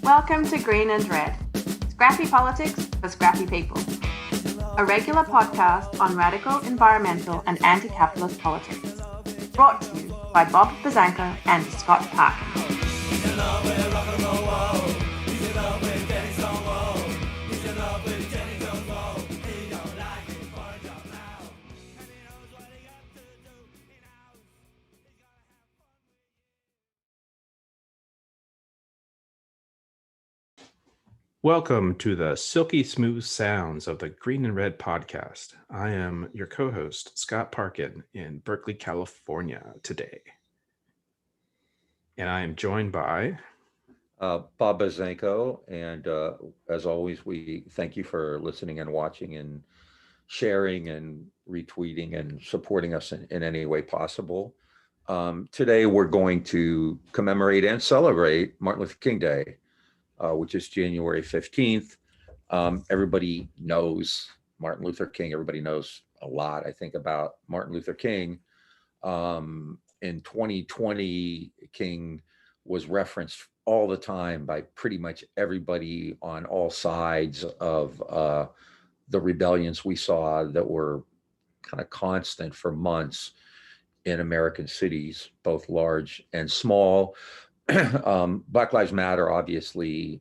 Welcome to Green and Red, Scrappy Politics for Scrappy People, a regular podcast on radical environmental and anti-capitalist politics, brought to you by Bob Bazanko and Scott Parkin. Welcome to the silky smooth sounds of the Green and Red podcast. I am your co-host, Scott Parkin, in Berkeley, California today. And I am joined by Bob Bazanko. And as always, we thank you for listening and watching and sharing and retweeting and supporting us in any way possible. Today, we're going to commemorate and celebrate Martin Luther King Day, which is January 15th. Everybody knows Martin Luther King. Everybody knows a lot, I think, about Martin Luther King. In 2020, King was referenced all the time by pretty much everybody on all sides of the rebellions we saw that were kind of constant for months in American cities, both large and small. Black Lives Matter, obviously,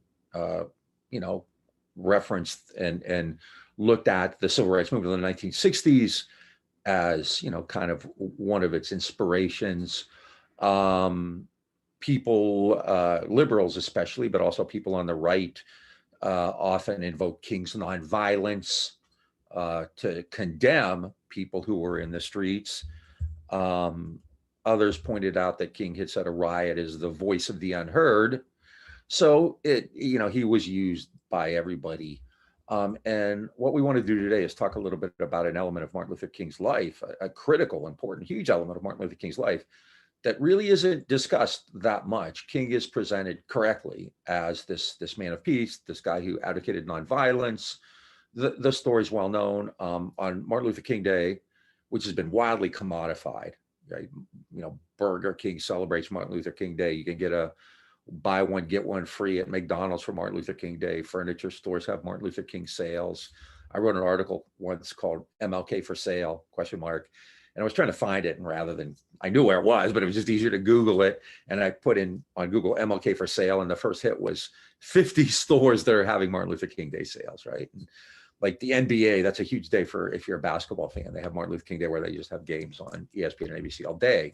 referenced and looked at the civil rights movement in the 1960s as, kind of one of its inspirations. People, liberals especially, but also people on the right, often invoke King's nonviolence to condemn people who were in the streets. Others pointed out that King had said a riot is the voice of the unheard. So he was used by everybody. And what we want to do today is talk a little bit about an element of Martin Luther King's life, a critical, important, huge element of Martin Luther King's life that really isn't discussed that much. King is presented correctly as this man of peace, this guy who advocated nonviolence. The story is well known. On Martin Luther King Day, which has been wildly commodified. Right, Burger King celebrates Martin Luther King Day. You can get a buy one, get one free at McDonald's for Martin Luther King Day. Furniture stores have Martin Luther King sales. I wrote an article once called MLK for sale, ? And I was trying to find it, and rather than, I knew where it was, but it was just easier to Google it. And I put in on Google MLK for sale, and the first hit was 50 stores that are having Martin Luther King Day sales, right? And like the NBA, that's a huge day for if you're a basketball fan. They have Martin Luther King Day where they just have games on ESPN and ABC all day.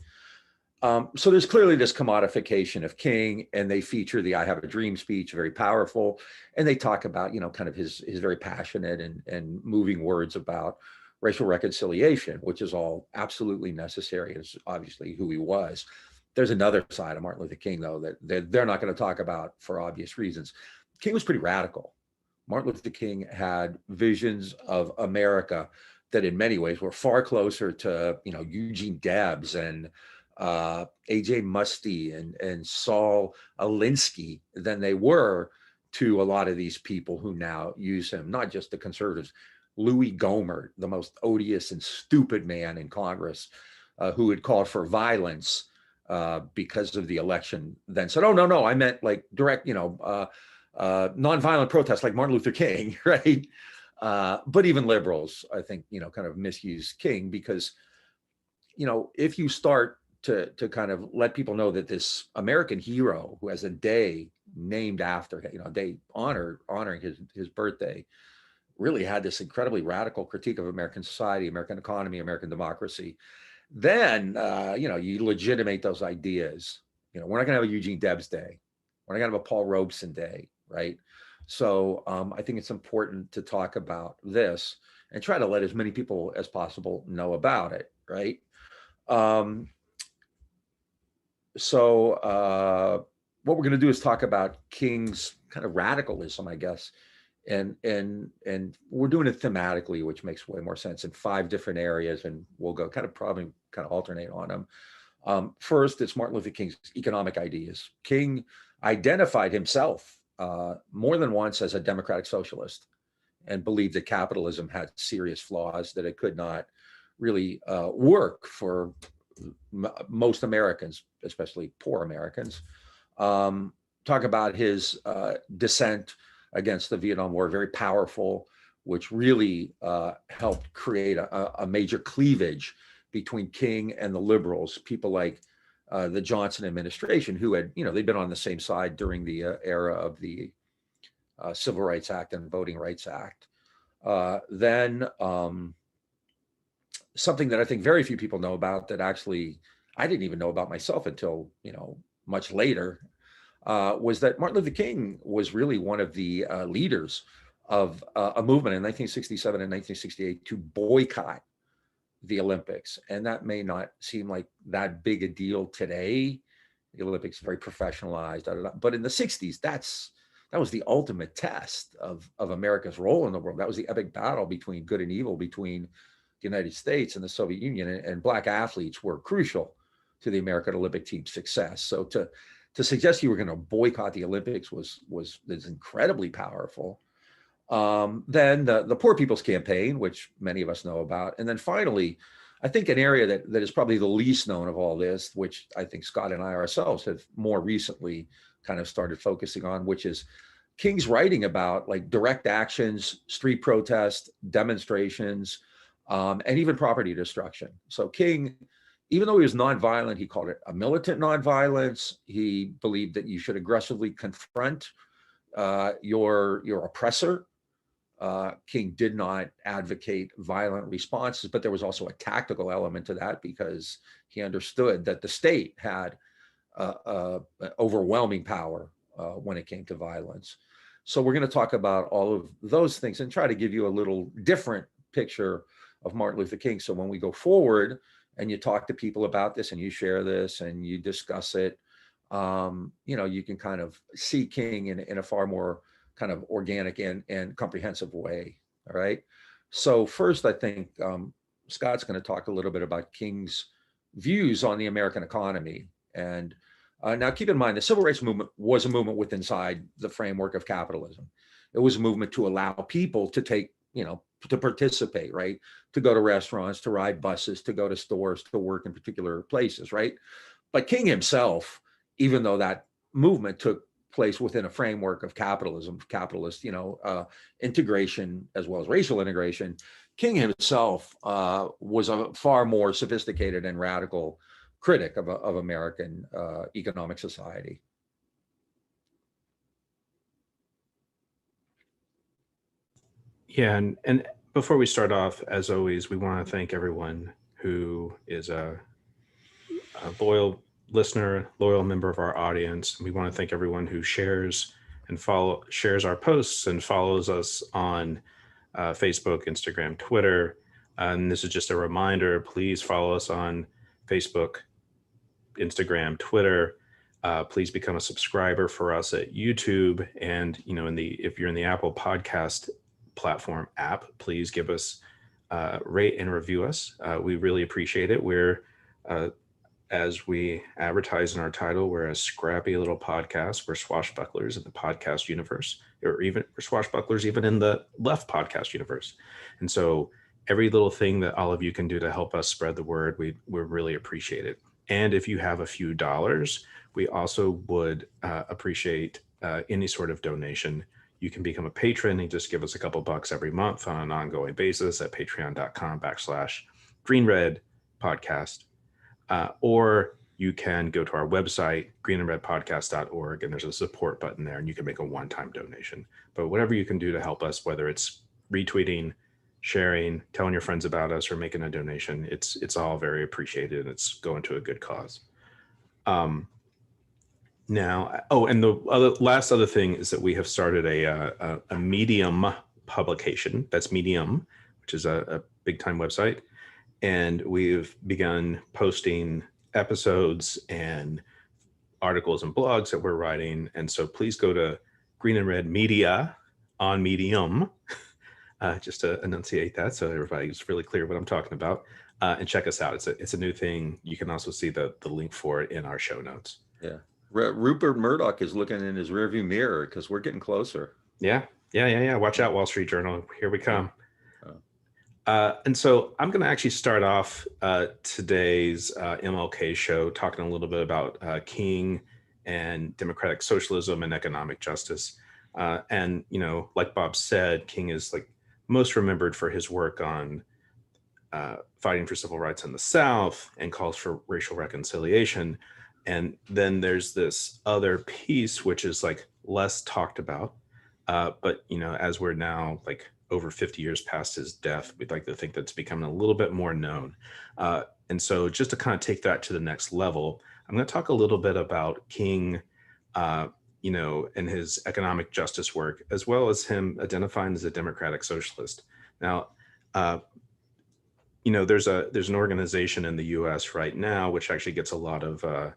So there's clearly this commodification of King, and they feature the I Have a Dream speech, very powerful. And they talk about, kind of his very passionate and moving words about racial reconciliation, which is all absolutely necessary. Is obviously who he was. There's another side of Martin Luther King, though, that they're not going to talk about for obvious reasons. King was pretty radical. Martin Luther King had visions of America that in many ways were far closer to, Eugene Debs and A.J. Muste and Saul Alinsky than they were to a lot of these people who now use him, not just the conservatives. Louis Gohmert, the most odious and stupid man in Congress, who had called for violence because of the election, then said, oh, no, I meant like direct, nonviolent protests like Martin Luther King, right? But even liberals, I think, kind of misuse King because, if you start to kind of let people know that this American hero who has a day named after him, a day honoring his birthday, really had this incredibly radical critique of American society, American economy, American democracy, then, you legitimate those ideas. We're not going to have a Eugene Debs Day. We're not going to have a Paul Robeson Day. Right. So I think it's important to talk about this and try to let as many people as possible know about it. Right. So what we're going to do is talk about King's kind of radicalism, I guess. And we're doing it thematically, which makes way more sense in 5 different areas. And we'll go probably alternate on them. First, it's Martin Luther King's economic ideas. King identified himself more than once as a democratic socialist and believed that capitalism had serious flaws, that it could not really work for most Americans, especially poor Americans. talk about his dissent against the Vietnam War, very powerful, which really helped create a major cleavage between King and the liberals, people like the Johnson administration, who had, they'd been on the same side during the era of the Civil Rights Act and Voting Rights Act. Then something that I think very few people know about, that actually I didn't even know about myself until, much later, was that Martin Luther King was really one of the leaders of a movement in 1967 and 1968 to boycott the Olympics. And that may not seem like that big a deal today. The Olympics very professionalized, but in the 60s, that was the ultimate test of America's role in the world. That was the epic battle between good and evil, between the United States and the Soviet Union, and Black athletes were crucial to the American Olympic team's success. So to suggest you were going to boycott the Olympics was incredibly powerful. Then the Poor People's Campaign, which many of us know about. And then finally, I think an area that is probably the least known of all this, which I think Scott and I ourselves have more recently kind of started focusing on, which is King's writing about like direct actions, street protests, demonstrations, and even property destruction. So King, even though he was nonviolent, he called it a militant nonviolence. He believed that you should aggressively confront your oppressor. King did not advocate violent responses, but there was also a tactical element to that, because he understood that the state had overwhelming power when it came to violence. So we're going to talk about all of those things and try to give you a little different picture of Martin Luther King. So when we go forward and you talk to people about this and you share this and you discuss it, you can kind of see King in a far more kind of organic and comprehensive way. All right. So first, I think Scott's going to talk a little bit about King's views on the American economy. And now keep in mind, the civil rights movement was a movement within inside the framework of capitalism. It was a movement to allow people to take, to participate, right? To go to restaurants, to ride buses, to go to stores, to work in particular places, right? But King himself, even though that movement took place within a framework of capitalism, capitalist, integration as well as racial integration, King himself was a far more sophisticated and radical critic of American economic society. Yeah, and before we start off, as always, we want to thank everyone who is a loyal listener, loyal member of our audience. We want to thank everyone who shares our posts and follows us on Facebook, Instagram, Twitter. And this is just a reminder, please follow us on Facebook, Instagram, Twitter. Please become a subscriber for us at YouTube. And, if you're in the Apple Podcast platform app, please give us rate and review us. We really appreciate it. We're as we advertise in our title, we're a scrappy little podcast. We're swashbucklers in the podcast universe, or even we're swashbucklers even in the left podcast universe. And so every little thing that all of you can do to help us spread the word, we really appreciate it. And if you have a few dollars, we also would appreciate any sort of donation. You can become a patron and just give us a couple bucks every month on an ongoing basis at patreon.com/greenredpodcast. Or you can go to our website, greenandredpodcast.org, and there's a support button there, and you can make a one-time donation. But whatever you can do to help us, whether it's retweeting, sharing, telling your friends about us, or making a donation, it's all very appreciated, and it's going to a good cause. Now, and the last other thing is that we have started a Medium publication. That's Medium, which is a big-time website. And we've begun posting episodes and articles and blogs that we're writing. And so please go to Green and Red Media on Medium, just to enunciate that so everybody's really clear what I'm talking about, and check us out. It's a new thing. You can also see the link for it in our show notes. Yeah. Rupert Murdoch is looking in his rearview mirror because we're getting closer. Yeah. Watch out, Wall Street Journal. Here we come. And so I'm going to actually start off today's MLK show talking a little bit about King and democratic socialism and economic justice. And, like Bob said, King is like most remembered for his work on fighting for civil rights in the South and calls for racial reconciliation. And then there's this other piece, which is like less talked about. But, as we're now like over 50 years past his death, we'd like to think that's becoming a little bit more known. And so just to kind of take that to the next level, I'm going to talk a little bit about King, and his economic justice work, as well as him identifying as a democratic socialist. Now, there's an organization in the U.S. right now which actually gets a lot of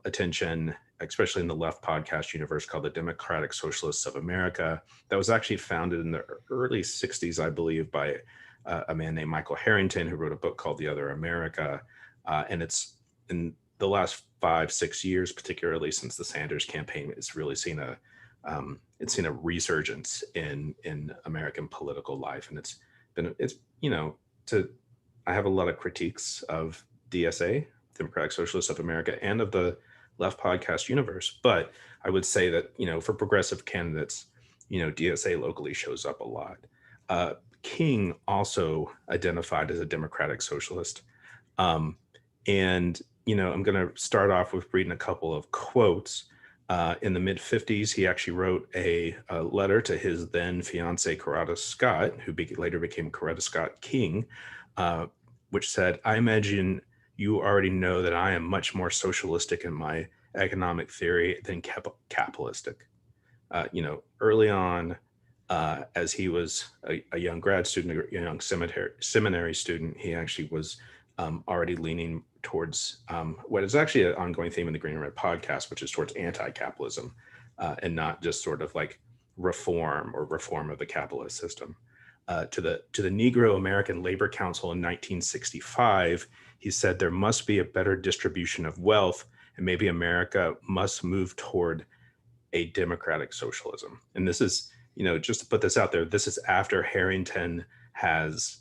attention, especially in the left podcast universe, called the Democratic Socialists of America. That was actually founded in the early 60s, I believe, by a man named Michael Harrington, who wrote a book called The Other America. And it's in the last 5-6 years, particularly since the Sanders campaign, it's really seen a resurgence in American political life. And I have a lot of critiques of DSA, Democratic Socialists of America, and of the left podcast universe. But I would say that, for progressive candidates, DSA locally shows up a lot. King also identified as a democratic socialist. And, I'm going to start off with reading a couple of quotes. In the mid-50s, he actually wrote a letter to his then fiancee, Coretta Scott, who later became Coretta Scott King, which said, "I imagine you already know that I am much more socialistic in my economic theory than capitalistic." Early on, as he was a young grad student, a young seminary student, he actually was already leaning towards what is actually an ongoing theme in the Green and Red podcast, which is towards anti-capitalism and not just sort of like reform of the capitalist system. To the Negro American Labor Council in 1965, he said there must be a better distribution of wealth, and maybe America must move toward a democratic socialism. And this is, just to put this out there, this is after Harrington has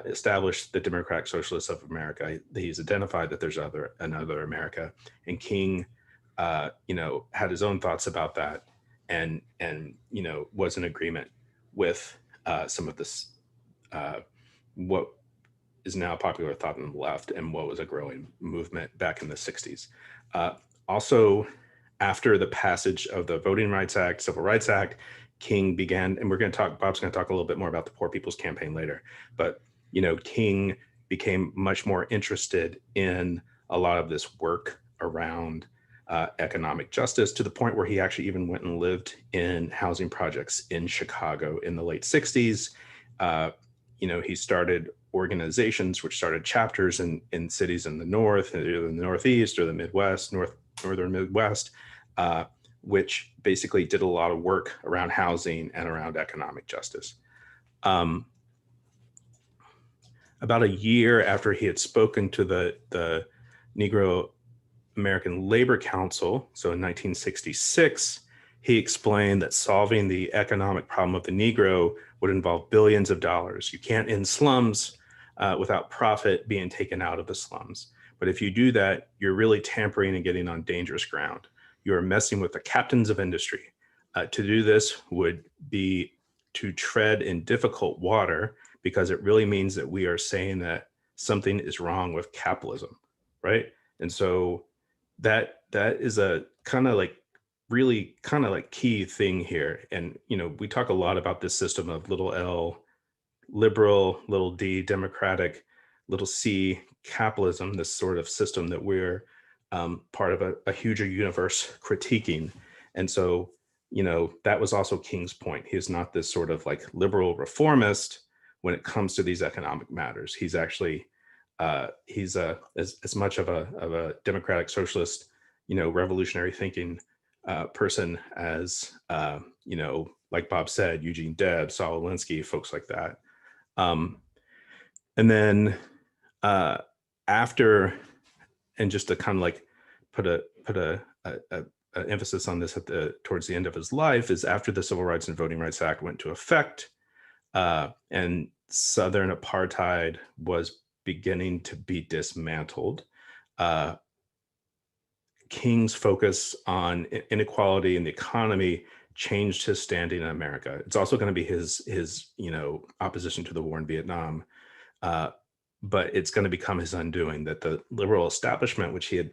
established the Democratic Socialists of America. He's identified that there's another America, and King, had his own thoughts about that, and was in agreement with some of this, what is now popular thought on the left and what was a growing movement back in the 60s. Also, after the passage of the Voting Rights Act, Civil Rights Act, King began, and Bob's going to talk a little bit more about the Poor People's Campaign later, but, King became much more interested in a lot of this work around economic justice, to the point where he actually even went and lived in housing projects in Chicago in the late 60s. He started organizations which started chapters in cities in the North, either in the Northeast or the Midwest, Northern Midwest, which basically did a lot of work around housing and around economic justice. About a year after he had spoken to the Negro American Labor Council, so in 1966, he explained that solving the economic problem of the Negro would involve billions of dollars. You can't end slums without profit being taken out of the slums. But if you do that, you're really tampering and getting on dangerous ground. You are messing with the captains of industry. To do this would be to tread in difficult water, because it really means that we are saying that something is wrong with capitalism, right? And so that is a kind of like really kind of like key thing here. And, we talk a lot about this system of little L, liberal, little D, democratic, little C, capitalism, this sort of system that we're part of a huger universe critiquing. And so, that was also King's point. He is not this sort of like liberal reformist when it comes to these economic matters. He's actually, he's as much of a democratic socialist, revolutionary thinking person as, like Bob said, Eugene Debs, Saul Alinsky, folks like that. And then after, and just to kind of like put a emphasis on this towards the end of his life, is after the Civil Rights and Voting Rights Act went into effect, and Southern apartheid was beginning to be dismantled, King's focus on inequality in the economy changed his standing in America. It's also going to be his opposition to the war in Vietnam, but it's going to become his undoing. That the liberal establishment, which he had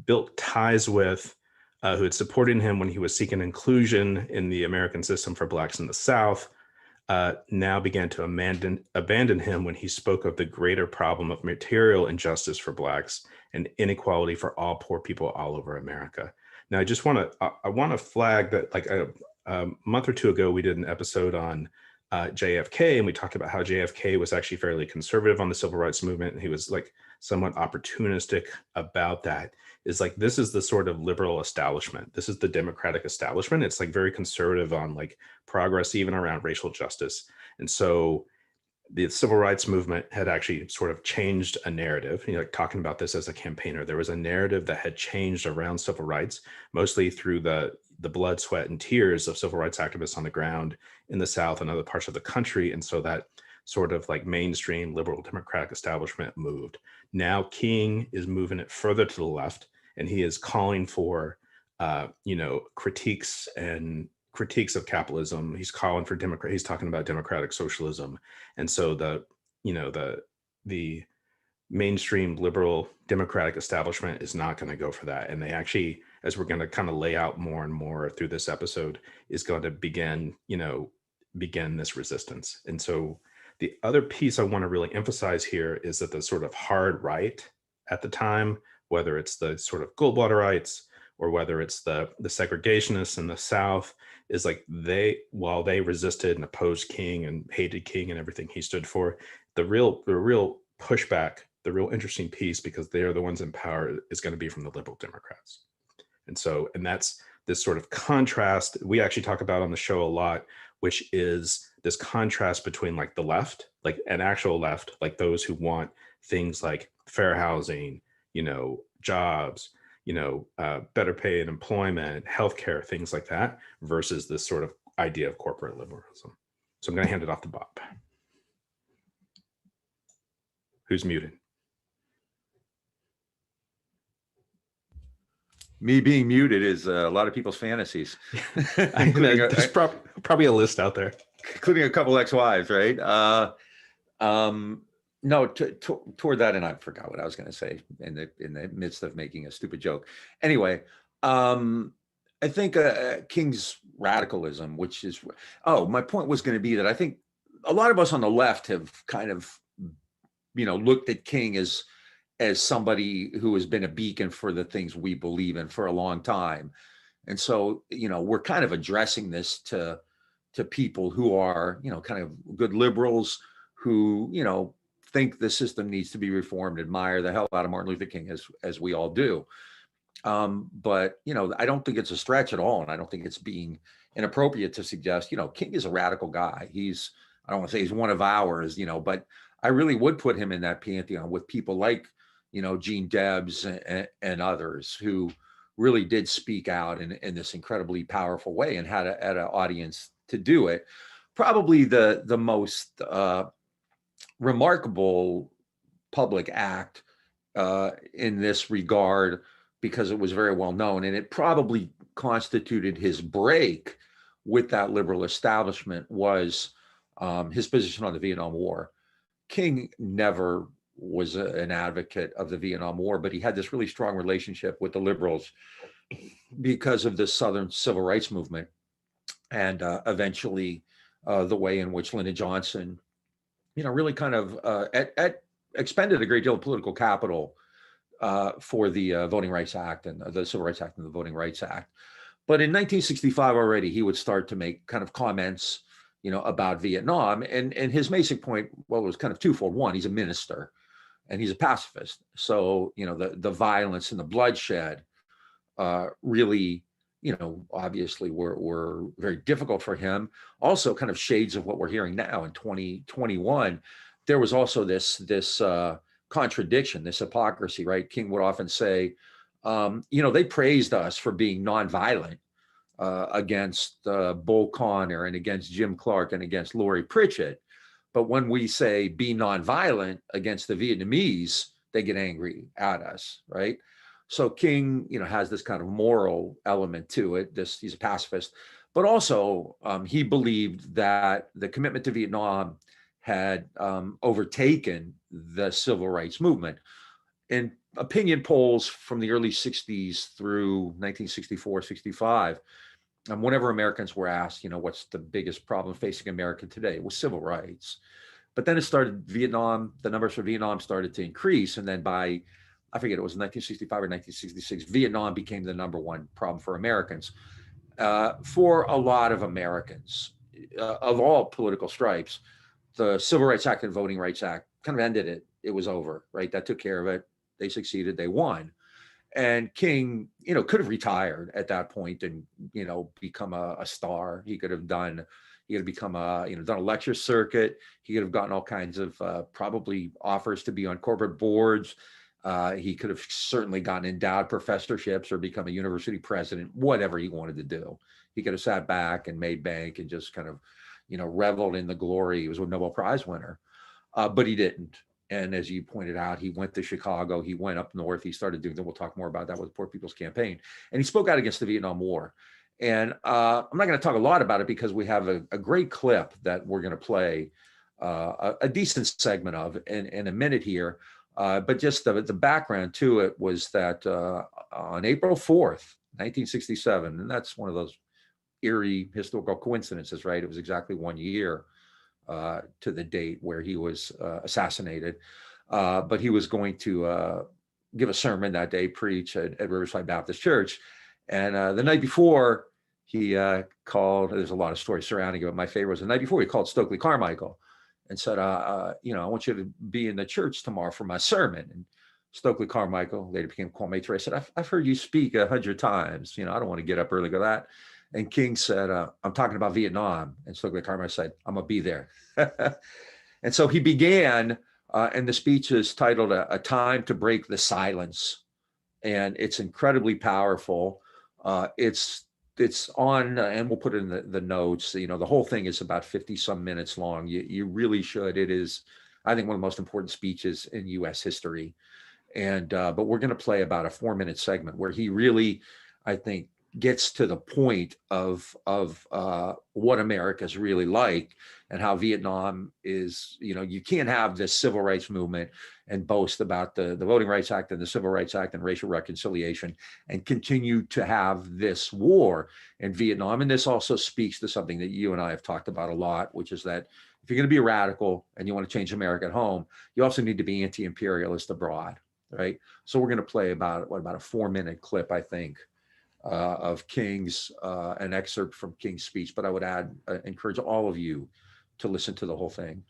built ties with, who had supported him when he was seeking inclusion in the American system for Blacks in the South, now began to abandon him when he spoke of the greater problem of material injustice for Blacks and inequality for all poor people all over America. Now, I want to flag that, like a month or two ago, we did an episode on JFK, and we talked about how JFK was actually fairly conservative on the civil rights movement, and he was like somewhat opportunistic about that. Is like, this is the sort of liberal establishment. This is the Democratic establishment. It's like very conservative on like progress, even around racial justice. And so the civil rights movement had actually sort of changed a narrative, like talking about this as a campaigner. There was a narrative that had changed around civil rights, mostly through the blood, sweat, and tears of civil rights activists on the ground in the South and other parts of the country. And so that sort of like mainstream liberal Democratic establishment moved. Now King is moving it further to the left, and he is calling for, critiques of capitalism. He's calling for he's talking about democratic socialism. And so the mainstream liberal Democratic establishment is not going to go for that. And they actually, as we're going to kind of lay out more and more through this episode, is going to begin this resistance. And so the other piece I want to really emphasize here is that the sort of hard right at the time, whether it's the sort of Goldwatterites or whether it's the segregationists in the South, is like while they resisted and opposed King and hated King and everything he stood for, the real pushback, the real interesting piece, because they are the ones in power, is going to be from the liberal Democrats. And that's this sort of contrast we actually talk about on the show a lot, which is this contrast between like the left, like an actual left, like those who want things like fair housing, jobs, better pay and employment, healthcare, things like that, versus this sort of idea of corporate liberalism. So I'm going to hand it off to Bob. Who's muted? Me being muted is a lot of people's fantasies. There's probably a list out there, including a couple ex-wives, right? No, toward that, and I forgot what I was going to say in the midst of making a stupid joke. Anyway, I think King's radicalism, which is, my point was going to be that I think a lot of us on the left have kind of, looked at King as somebody who has been a beacon for the things we believe in for a long time. And so, we're kind of addressing this to people who are, kind of good liberals who, think the system needs to be reformed, admire the hell out of Martin Luther King, as we all do. But, I don't think it's a stretch at all. And I don't think it's being inappropriate to suggest, King is a radical guy. I don't want to say he's one of ours, but I really would put him in that pantheon with people like, Gene Debs and others who really did speak out in this incredibly powerful way and had an audience to do it. Probably the most remarkable public act in this regard, because it was very well known, and it probably constituted his break with that liberal establishment, was his position on the Vietnam War. King never was an advocate of the Vietnam War, but he had this really strong relationship with the liberals because of the Southern Civil Rights Movement, and eventually the way in which Lyndon Johnson, really kind of expended a great deal of political capital for the Voting Rights Act and the Civil Rights Act and the Voting Rights Act. But in 1965 already, he would start to make kind of comments, about Vietnam. And his basic point, well, it was kind of twofold. One, he's a minister and he's a pacifist. So, the violence and the bloodshed really, obviously were very difficult for him. Also kind of shades of what we're hearing now in 2021. There was also this contradiction, this hypocrisy, right? King would often say, they praised us for being nonviolent against Bull Connor and against Jim Clark and against Lori Pritchett. But when we say be nonviolent against the Vietnamese, they get angry at us, right? So King, has this kind of moral element to it. He's a pacifist, but also he believed that the commitment to Vietnam had overtaken the civil rights movement. In opinion polls from the early 60s through 1964, 65, whenever Americans were asked, what's the biggest problem facing America today, it was civil rights. But then it started, the numbers for Vietnam started to increase. And then by, I forget, it was 1965 or 1966, Vietnam became the number one problem for Americans. For a lot of Americans of all political stripes, the Civil Rights Act and Voting Rights Act kind of ended it. It was over, right? That took care of it. They succeeded, they won. And King, could have retired at that point and, become a star. He could have become done a lecture circuit. He could have gotten all kinds of probably offers to be on corporate boards. He could have certainly gotten endowed professorships or become a university president, whatever he wanted to do. He could have sat back and made bank and just kind of, reveled in the glory. He was a Nobel Prize winner, but he didn't. And as you pointed out, he went to Chicago, he went up north, he started doing, we'll talk more about that with the Poor People's Campaign. And he spoke out against the Vietnam War. And I'm not going to talk a lot about it because we have a great clip that we're going to play a decent segment of in a minute here. But just the background to it was that on April 4th, 1967, and that's one of those eerie historical coincidences, right? It was exactly 1 year to the date where he was assassinated. But he was going to give a sermon that day, preach at Riverside Baptist Church. And the night before, he called, there's a lot of stories surrounding it, but my favorite was the night before he called Stokely Carmichael and said, I want you to be in the church tomorrow for my sermon. And Stokely Carmichael later became Kwame Ture. I said, I've heard you speak 100 times. I don't want to get up early to that. And King said, I'm talking about Vietnam. And Stokely Carmichael said, I'm going to be there. And so he began, and the speech is titled A Time to Break the Silence. And it's incredibly powerful. It's on, and we'll put it in the notes, the whole thing is about 50 some minutes long. You really should. It is, I think, one of the most important speeches in US history. And, but we're going to play about a 4-minute segment where he really, I think, gets to the point of what America's really like and how Vietnam is, you can't have this civil rights movement and boast about the Voting Rights Act and the Civil Rights Act and racial reconciliation and continue to have this war in Vietnam. And this also speaks to something that you and I have talked about a lot, which is that if you're going to be a radical and you want to change America at home, you also need to be anti-imperialist abroad, right? So we're going to play about a 4-minute clip, I think, of King's, an excerpt from King's speech, but I would encourage all of you to listen to the whole thing.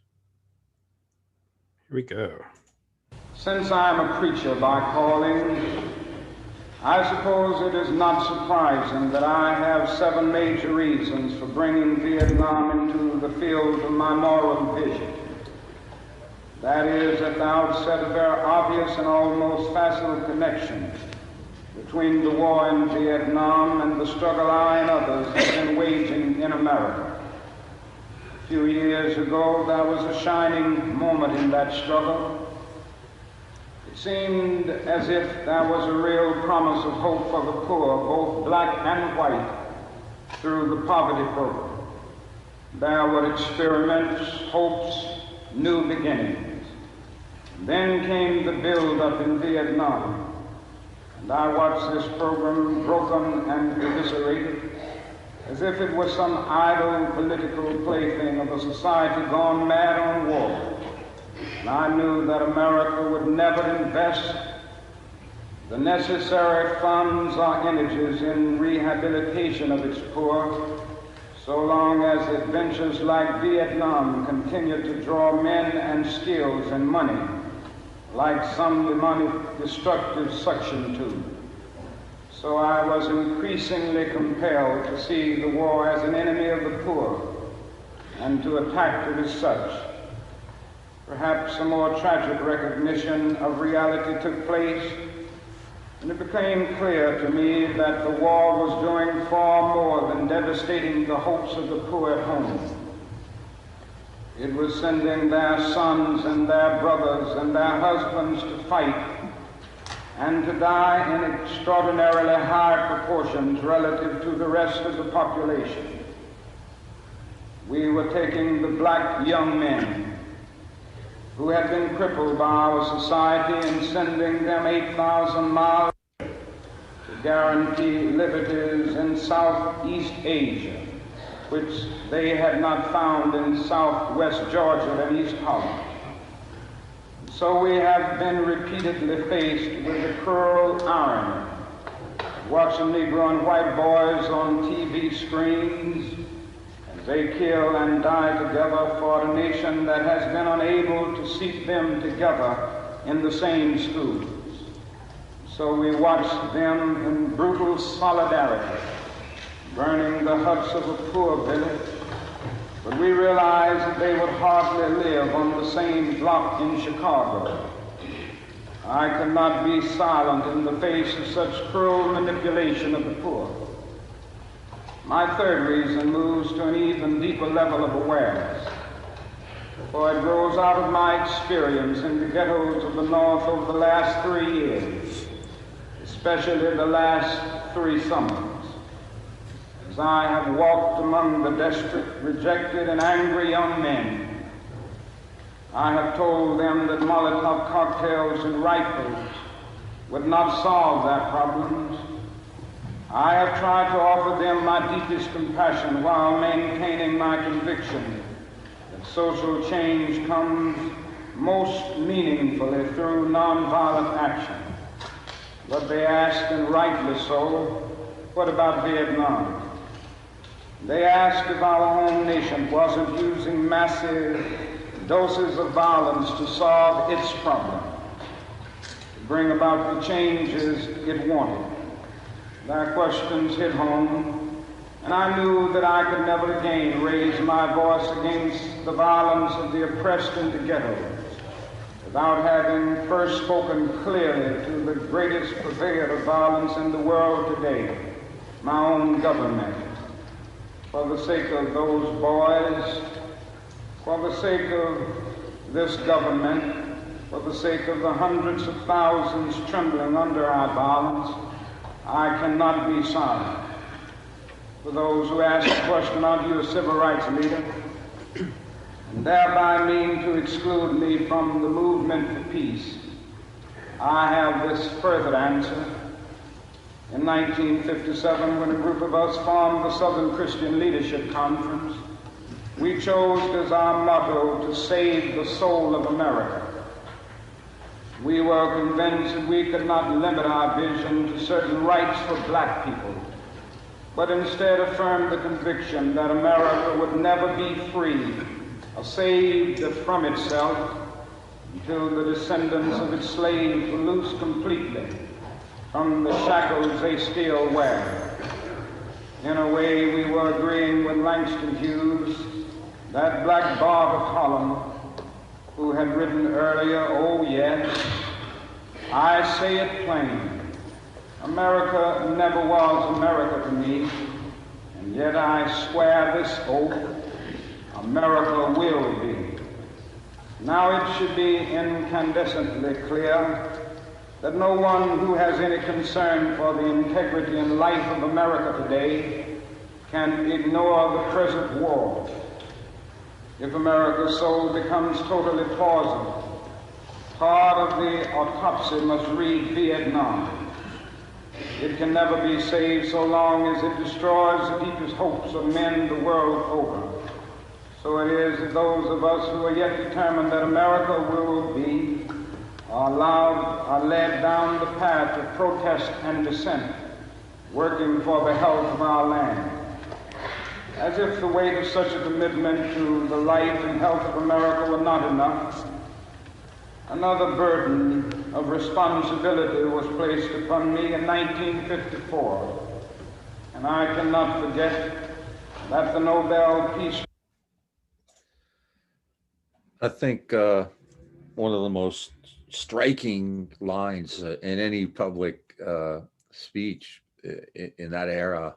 Here we go. Since I am a preacher by calling, I suppose it is not surprising that I have 7 major reasons for bringing Vietnam into the field of my moral vision. That is, at the outset, a very obvious and almost facile connection between the war in Vietnam and the struggle I and others have been waging in America. A few years ago, there was a shining moment in that struggle. It seemed as if there was a real promise of hope for the poor, both black and white, through the poverty program. There were experiments, hopes, new beginnings. Then came the build-up in Vietnam. And I watched this program broken and eviscerated as if it was some idle political plaything of a society gone mad on war. And I knew that America would never invest the necessary funds or energies in rehabilitation of its poor so long as adventures like Vietnam continued to draw men and skills and money like some demonic destructive suction tube. So I was increasingly compelled to see the war as an enemy of the poor and to attack it as such. Perhaps a more tragic recognition of reality took place, and it became clear to me that the war was doing far more than devastating the hopes of the poor at home. It was sending their sons and their brothers and their husbands to fight and to die in extraordinarily high proportions relative to the rest of the population. We were taking the black young men who had been crippled by our society and sending them 8,000 miles to guarantee liberties in Southeast Asia, which they had not found in Southwest Georgia and East Holland. So we have been repeatedly faced with the cruel irony of watching Negro and white boys on TV screens as they kill and die together for a nation that has been unable to seat them together in the same schools. So we watch them in brutal solidarity, burning the huts of a poor village, but we realize that they would hardly live on the same block in Chicago. I cannot be silent in the face of such cruel manipulation of the poor. My third reason moves to an even deeper level of awareness, for it grows out of my experience in the ghettos of the North over the last 3 years, especially the last 3 summers. As I have walked among the desperate, rejected, and angry young men, I have told them that Molotov cocktails and rifles would not solve their problems. I have tried to offer them my deepest compassion while maintaining my conviction that social change comes most meaningfully through nonviolent action. But they ask, and rightly so, what about Vietnam? They ask if our home nation wasn't using massive doses of violence to solve its problem, to bring about the changes it wanted. Their questions hit home, and I knew that I could never again raise my voice against the violence of the oppressed in the ghettos without having first spoken clearly to the greatest purveyor of violence in the world today, my own government. For the sake of those boys, for the sake of this government, for the sake of the hundreds of thousands trembling under our violence, I cannot be silent. For those who ask the question, are you a civil rights leader? And thereby mean to exclude me from the movement for peace, I have this further answer. In 1957, when a group of us formed the Southern Christian Leadership Conference, we chose as our motto to save the soul of America. We were convinced that we could not limit our vision to certain rights for black people, but instead affirm the conviction that America would never be free or saved from itself until the descendants of its slaves were loosed completely from the shackles they still wear. In a way, we were agreeing with Langston Hughes, that black bard of Harlem, who had written earlier, "Oh yes, I say it plain, America never was America to me, and yet I swear this oath, America will be." Now it should be incandescently clear that no one who has any concern for the integrity and life of America today can ignore the present war. If America's soul becomes totally poisoned, part of the autopsy must read Vietnam. It can never be saved so long as it destroys the deepest hopes of men the world over. So it is that those of us who are yet determined that America will be are led down the path of protest and dissent, working for the health of our land. As if the weight of such a commitment to the life and health of America were not enough, another burden of responsibility was placed upon me in 1954, and I cannot forget that the Nobel Peace. I think one of the most striking lines in any public speech in that era,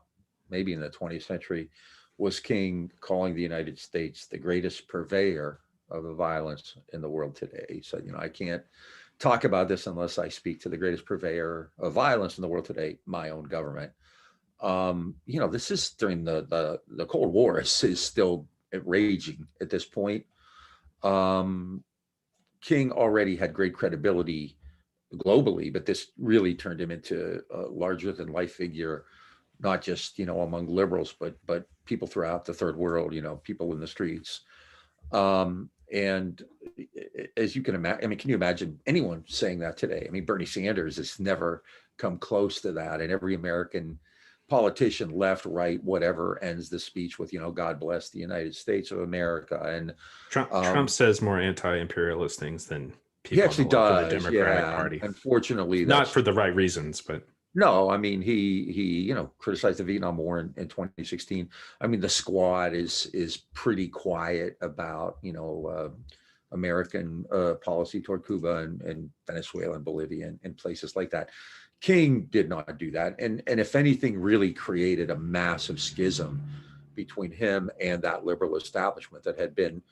maybe in the 20th century, was King calling the United States the greatest purveyor of the violence in the world today. He said, I can't talk about this unless I speak to the greatest purveyor of violence in the world today, my own government. This is during the Cold War is still raging at this point. King already had great credibility globally, but this really turned him into a larger than life figure, not just, among liberals, but people throughout the third world, people in the streets. And as you can imagine, can you imagine anyone saying that today? Bernie Sanders has never come close to that. And every American politician, left, right, whatever, ends the speech with, God bless the United States of America. And Trump says more anti-imperialist things than people he actually does. For the Democratic Party. Unfortunately, not for the right reasons, but no, he criticized the Vietnam War in 2016. The squad is pretty quiet about, American policy toward Cuba and Venezuela and Bolivia and places like that. King did not do that. And if anything, really created a massive schism between him and that liberal establishment that had been,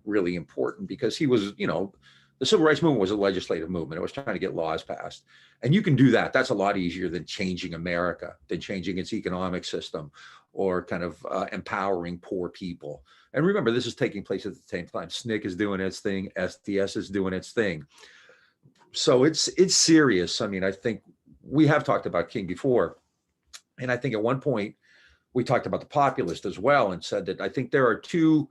really important because he was, the civil rights movement was a legislative movement. It was trying to get laws passed. And you can do that. That's a lot easier than changing America, than changing its economic system or kind of empowering poor people. And remember, this is taking place at the same time. SNCC is doing its thing. SDS is doing its thing. So it's serious. I think we have talked about King before. And I think at one point we talked about the populist as well and said that I think there are two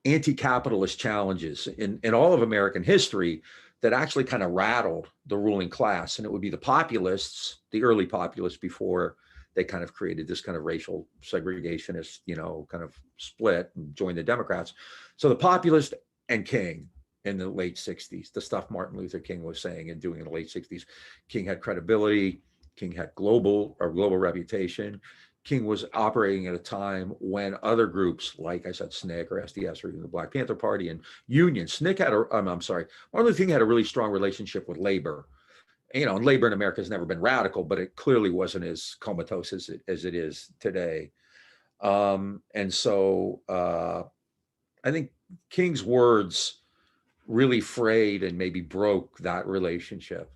anti-capitalist challenges in all of American history that actually kind of rattled the ruling class. And it would be the populists, the early populists before they kind of created this kind of racial segregationist, kind of split and joined the Democrats. So the populist and King in the late 60s, the stuff Martin Luther King was saying and doing in the late 60s. King had credibility. King had global reputation. King was operating at a time when other groups, like I said, SNCC or SDS or even the Black Panther Party and unions, Martin Luther King had a really strong relationship with labor. And labor in America has never been radical, but it clearly wasn't as comatose as it is today. And so I think King's words really frayed and maybe broke that relationship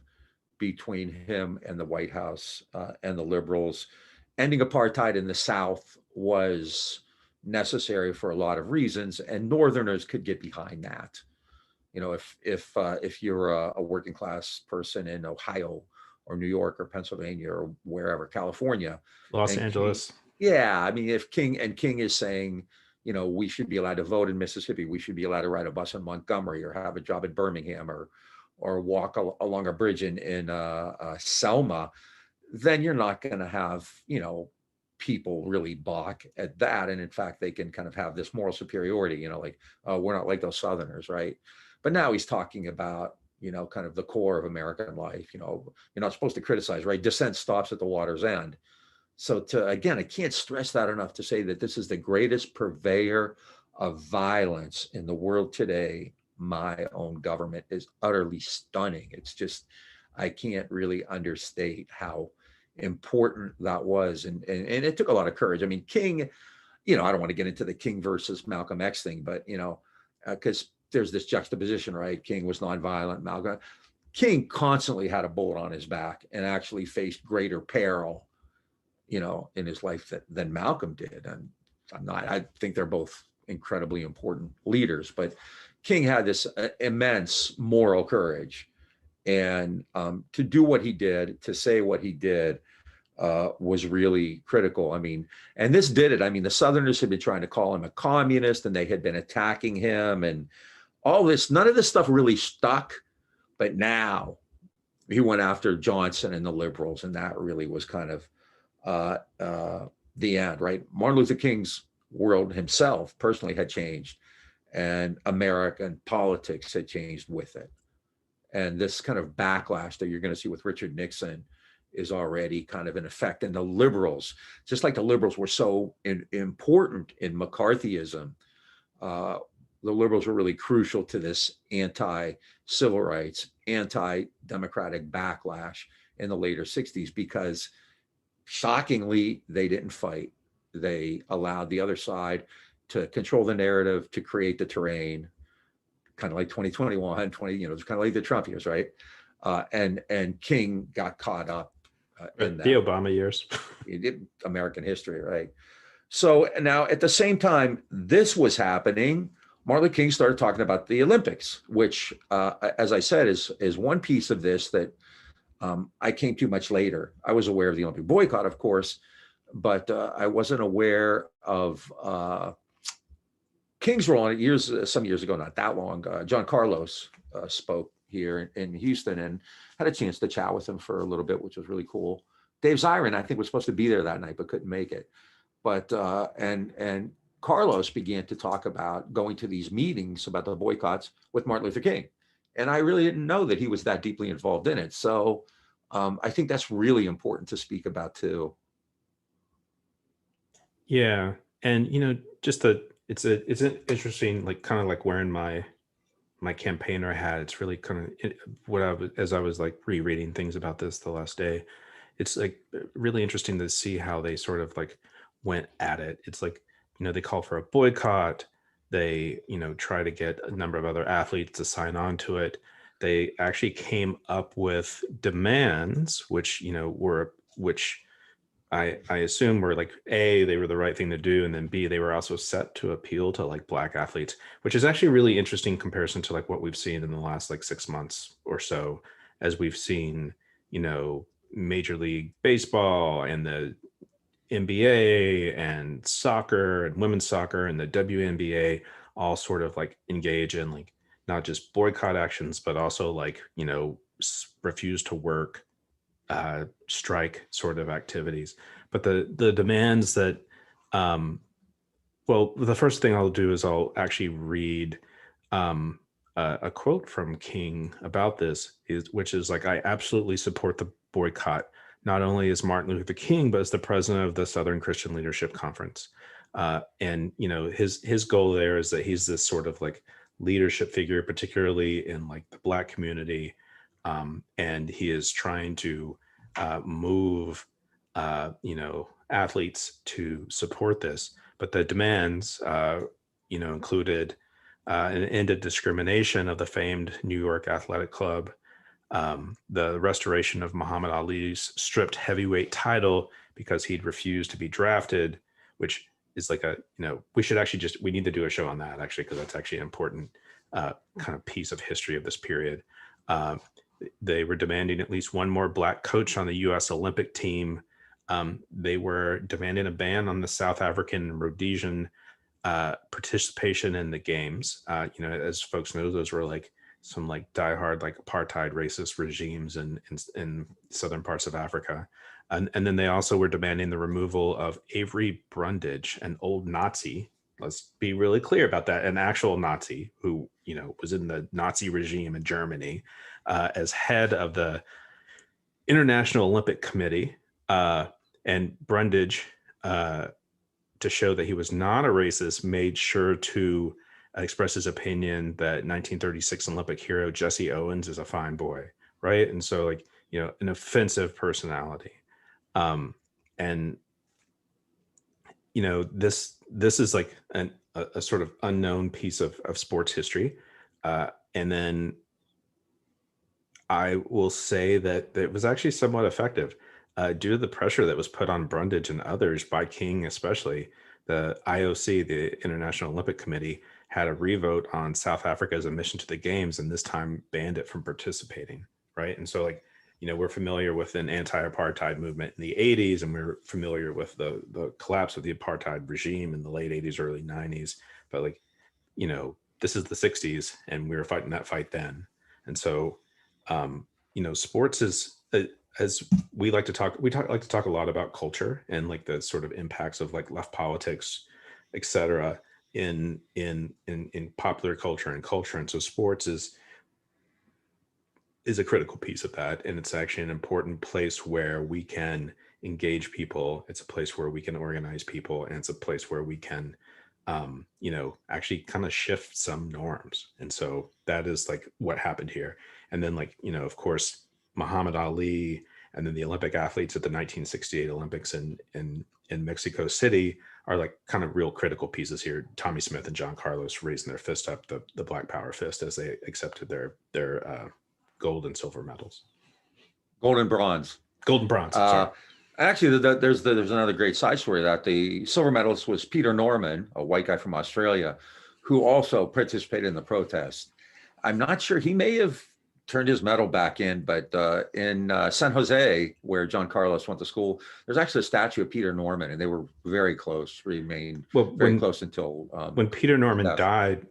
between him and the White House and the liberals. Ending apartheid in the South was necessary for a lot of reasons, and Northerners could get behind that. If you're a working class person in Ohio or New York or Pennsylvania or wherever, California, Los Angeles. If King is saying, we should be allowed to vote in Mississippi, we should be allowed to ride a bus in Montgomery or have a job in Birmingham or walk along a bridge in Selma, then you're not going to have, people really balk at that. And in fact, they can kind of have this moral superiority, we're not like those Southerners, right? But now he's talking about, kind of the core of American life. You're not supposed to criticize, right? Dissent stops at the water's end. So again, I can't stress that enough to say that this is the greatest purveyor of violence in the world today. My own government is utterly stunning. It's just, I can't really understate how important that was. And it took a lot of courage. King, I don't want to get into the King versus Malcolm X thing, but, because there's this juxtaposition, right? King was nonviolent. Malcolm King constantly had a bullet on his back and actually faced greater peril, in his life than Malcolm did. And I think they're both incredibly important leaders, but King had this immense moral courage. And to do what he did, to say what he did, was really critical. And this did it. The Southerners had been trying to call him a communist and they had been attacking him and all this. None of this stuff really stuck. But now he went after Johnson and the liberals, and that really was kind of the end, right? Martin Luther King's world himself personally had changed, and American politics had changed with it. And this kind of backlash that you're going to see with Richard Nixon is already kind of in effect. And the liberals, just like the liberals were so important in McCarthyism, the liberals were really crucial to this anti-civil rights, anti-democratic backlash in the later 60s, because shockingly, they didn't fight. They allowed the other side to control the narrative, to create the terrain, kind of like 2021, 20, it's kind of like the Trump years, right? And King got caught up in that. The Obama years. He did American history, right? So now at the same time this was happening, Martin Luther King started talking about the Olympics, which, as I said, is one piece of this that I came to much later. I was aware of the Olympic boycott, of course, but I wasn't aware of King's role in it. Some years ago, not that long. John Carlos spoke here in Houston and had a chance to chat with him for a little bit, which was really cool. Dave Zirin, I think, was supposed to be there that night, but couldn't make it. But and Carlos began to talk about going to these meetings about the boycotts with Martin Luther King. And I really didn't know that he was that deeply involved in it. So I think that's really important to speak about too. Yeah. And, it's an interesting, like, kind of like wearing my campaigner hat. It's really kind of as I was like rereading things about this the last day, it's like really interesting to see how they sort of like went at it. It's like, they call for a boycott. They, try to get a number of other athletes to sign on to it. They actually came up with demands, which I assume were like, A, they were the right thing to do, and then B, they were also set to appeal to like Black athletes, which is actually really interesting comparison to like what we've seen in the last like 6 months or so, as we've seen, Major League Baseball and the NBA and soccer and women's soccer and the WNBA all sort of like engage in like not just boycott actions, but also like, refuse to work, strike sort of activities. But the demands that, well, the first thing I'll do is I'll actually read a quote from King about this, which is like, I absolutely support the boycott, not only as Martin Luther King, but as the president of the Southern Christian Leadership Conference. And, his goal there is that he's this sort of like leadership figure, particularly in like the Black community. And he is trying to move, athletes to support this. But the demands, included an end to discrimination of the famed New York Athletic Club, the restoration of Muhammad Ali's stripped heavyweight title because he'd refused to be drafted, which is like we need to do a show on that actually, because that's actually an important kind of piece of history of this period. They were demanding at least one more Black coach on the U.S. Olympic team. They were demanding a ban on the South African and Rhodesian participation in the games. As folks know, those were like some like diehard like apartheid racist regimes in southern parts of Africa. And then they also were demanding the removal of Avery Brundage, an old Nazi. Let's be really clear about that. An actual Nazi who, was in the Nazi regime in Germany, as head of the International Olympic Committee. And Brundage, to show that he was not a racist, made sure to express his opinion that 1936 Olympic hero Jesse Owens is a fine boy, right? And so like, an offensive personality. And this is like a sort of unknown piece of sports history. And then I will say that it was actually somewhat effective due to the pressure that was put on Brundage and others by King, especially. The IOC, the International Olympic Committee, had a revote on South Africa's admission to the games, and this time banned it from participating, right? And so like, we're familiar with an anti-apartheid movement in the 80s, and we're familiar with the collapse of the apartheid regime in the late 80s, early 90s. But like, this is the 60s, and we were fighting that fight then. And so, sports is, as we like to talk a lot about culture and like the sort of impacts of like left politics, et cetera, in popular culture and culture. And so sports is a critical piece of that. And it's actually an important place where we can engage people. It's a place where we can organize people. And it's a place where we can, actually kind of shift some norms. And so that is like what happened here. And then like, of course, Muhammad Ali And then the Olympic athletes at the 1968 Olympics in Mexico City are like kind of real critical pieces here. Tommy Smith and John Carlos raising their fist up, the Black Power fist, as they accepted their gold and silver medals. Gold and bronze. Gold and bronze. Sorry. Actually, there's another great side story that the silver medalist was Peter Norman, a white guy from Australia, who also participated in the protest. I'm not sure, he may have turned his medal back in, but in San Jose, where John Carlos went to school, there's actually a statue of Peter Norman, and they were very close, remained very close until when Peter Norman died.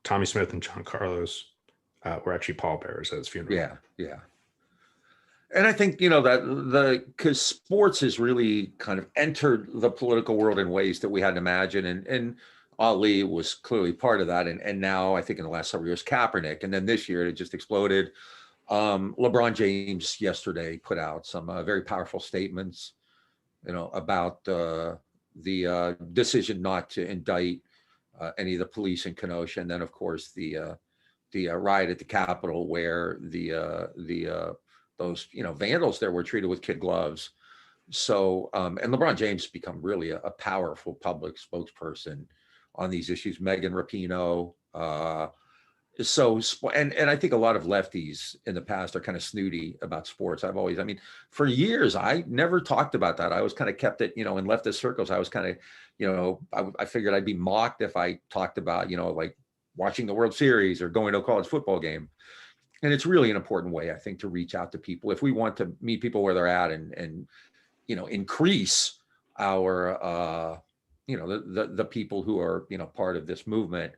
Tommy Smith and John Carlos were actually pallbearers at his funeral. Yeah. And I think, that because sports has really kind of entered the political world in ways that we hadn't imagined. And Ali was clearly part of that. And now I think in the last several years, Kaepernick, and then this year it just exploded. LeBron James yesterday put out some very powerful statements, about the decision not to indict any of the police in Kenosha. And then, of course, the riot at the Capitol, where those vandals there were treated with kid gloves. So and LeBron James become really a powerful public spokesperson on these issues. Megan Rapinoe. And I think a lot of lefties in the past are kind of snooty about sports. For years, I never talked about that. I always kind of kept it, in leftist circles. I was kind of, I figured I'd be mocked if I talked about, like watching the World Series or going to a college football game. And it's really an important way, I think, to reach out to people if we want to meet people where they're at and increase our, the people who are, part of this movement.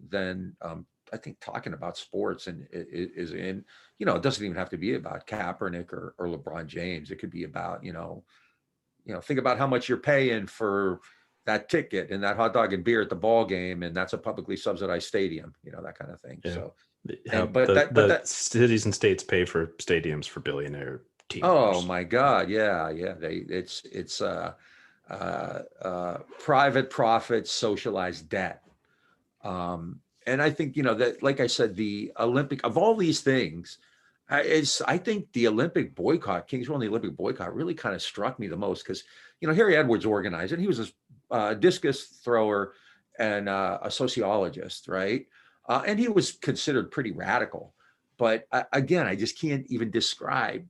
Then I think talking about sports is in, it doesn't even have to be about Kaepernick or LeBron James. It could be about, think about how much you're paying for that ticket and that hot dog and beer at the ball game, and that's a publicly subsidized stadium, that kind of thing. Yeah. So. But cities and states pay for stadiums for billionaire teams. Oh my God, yeah. It's private profit, socialized debt. And I think that, like I said, the Olympic of all these things, I think the Olympic boycott, Kings won the Olympic boycott, really kind of struck me the most because Harry Edwards organized it. He was a discus thrower and a sociologist, right? And he was considered pretty radical. But again, I just can't even describe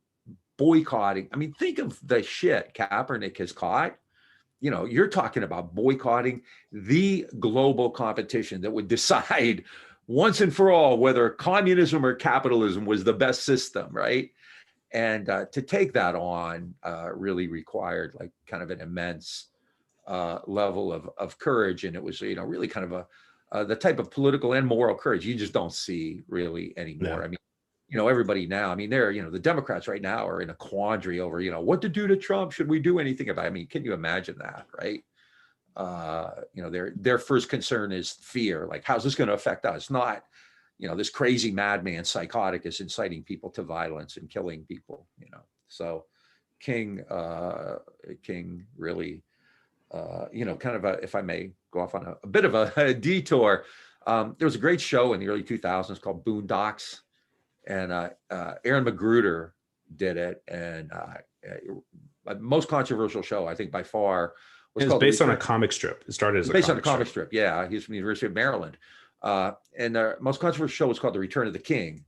boycotting. I mean, think of the shit Kaepernick has caught. You're talking about boycotting the global competition that would decide once and for all whether communism or capitalism was the best system, right? And to take that on really required like kind of an immense level of courage. And it was, really kind of the type of political and moral courage you just don't see really anymore. Yeah. I mean, everybody now, I mean, the Democrats right now are in a quandary over, what to do to Trump. Should we do anything about it? I mean, can you imagine that, right? Their first concern is fear. Like, how's this going to affect us? Not, this crazy madman psychotic is inciting people to violence and killing people, So King really, kind of if I may go off on a bit of a detour. There was a great show in the early 2000s called Boondocks, and Aaron Magruder did it. And most controversial show, I think, by far. It was based on a comic strip. It started as based on a comic strip. Yeah, he's from the University of Maryland. And the most controversial show was called The Return of the King.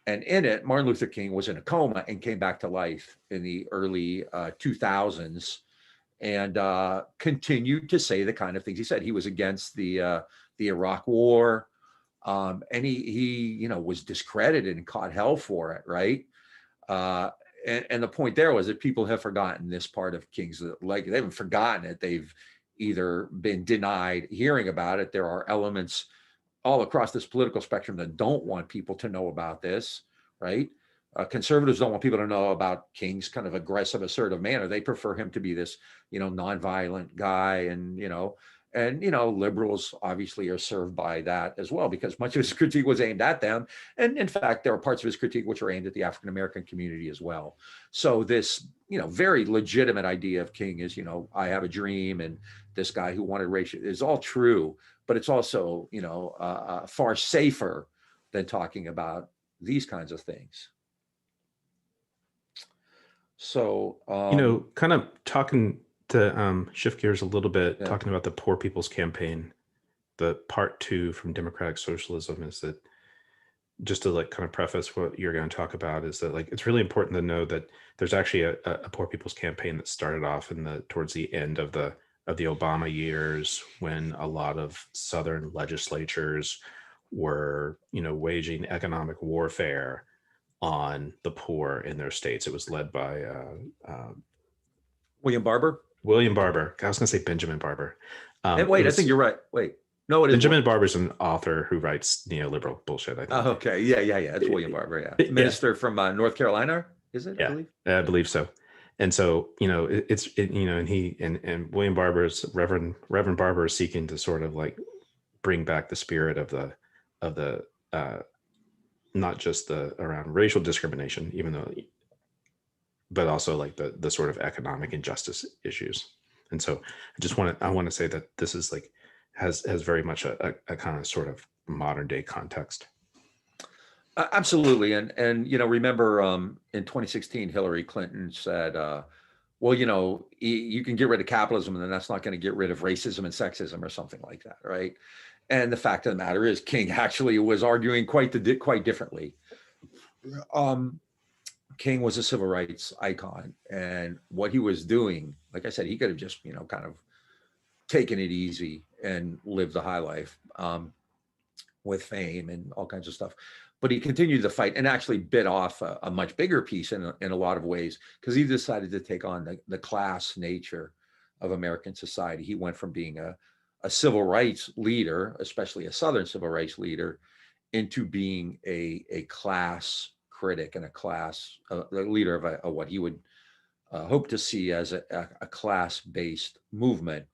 And in it, Martin Luther King was in a coma and came back to life in the early 2000s. And continued to say the kind of things he said. He was against the Iraq War, and he was discredited and caught hell for it, right? And the point there was that people have forgotten this part of King's, like they haven't forgotten it. They've either been denied hearing about it. There are elements all across this political spectrum that don't want people to know about this, right? Conservatives don't want people to know about King's kind of aggressive, assertive manner. They prefer him to be this, nonviolent guy, and liberals obviously are served by that as well, because much of his critique was aimed at them. And in fact, there are parts of his critique which are aimed at the African-American community as well. So this, very legitimate idea of King is, I have a dream, and this guy who wanted racial is all true, but it's also, far safer than talking about these kinds of things. So, kind of talking to shift gears a little bit, Yeah. talking about the Poor People's Campaign, the part 2 from Democratic Socialism is that, just to like kind of preface what you're going to talk about, is that like it's really important to know that there's actually a Poor People's Campaign that started off towards the end of the Obama years, when a lot of Southern legislatures were, waging economic warfare on the poor in their states. It was led by William Barber. William Barber. I was going to say Benjamin Barber. And wait, I think you're right. Wait, no, it is Benjamin Barber's an author who writes neoliberal bullshit, I think. Oh, okay. Yeah. It's William Barber. Yeah. Minister from North Carolina, is it? Yeah, I believe so. And so, and William Barber's Reverend Barber is seeking to sort of like bring back the spirit of the not just around racial discrimination, but also like the sort of economic injustice issues. And so I want to say that this is like has very much a kind of sort of modern day context. Absolutely. And remember in 2016, Hillary Clinton said, well, you can get rid of capitalism, and then that's not going to get rid of racism and sexism or something like that, right? And the fact of the matter is, King actually was arguing quite differently. King was a civil rights icon, and what he was doing, like I said, he could have just, kind of taken it easy and lived the high life with fame and all kinds of stuff. But he continued to fight and actually bit off a much bigger piece in a lot of ways, because he decided to take on the class nature of American society. He went from being a civil rights leader, especially a Southern civil rights leader, into being a class critic and the leader of what he would hope to see as a class-based movement.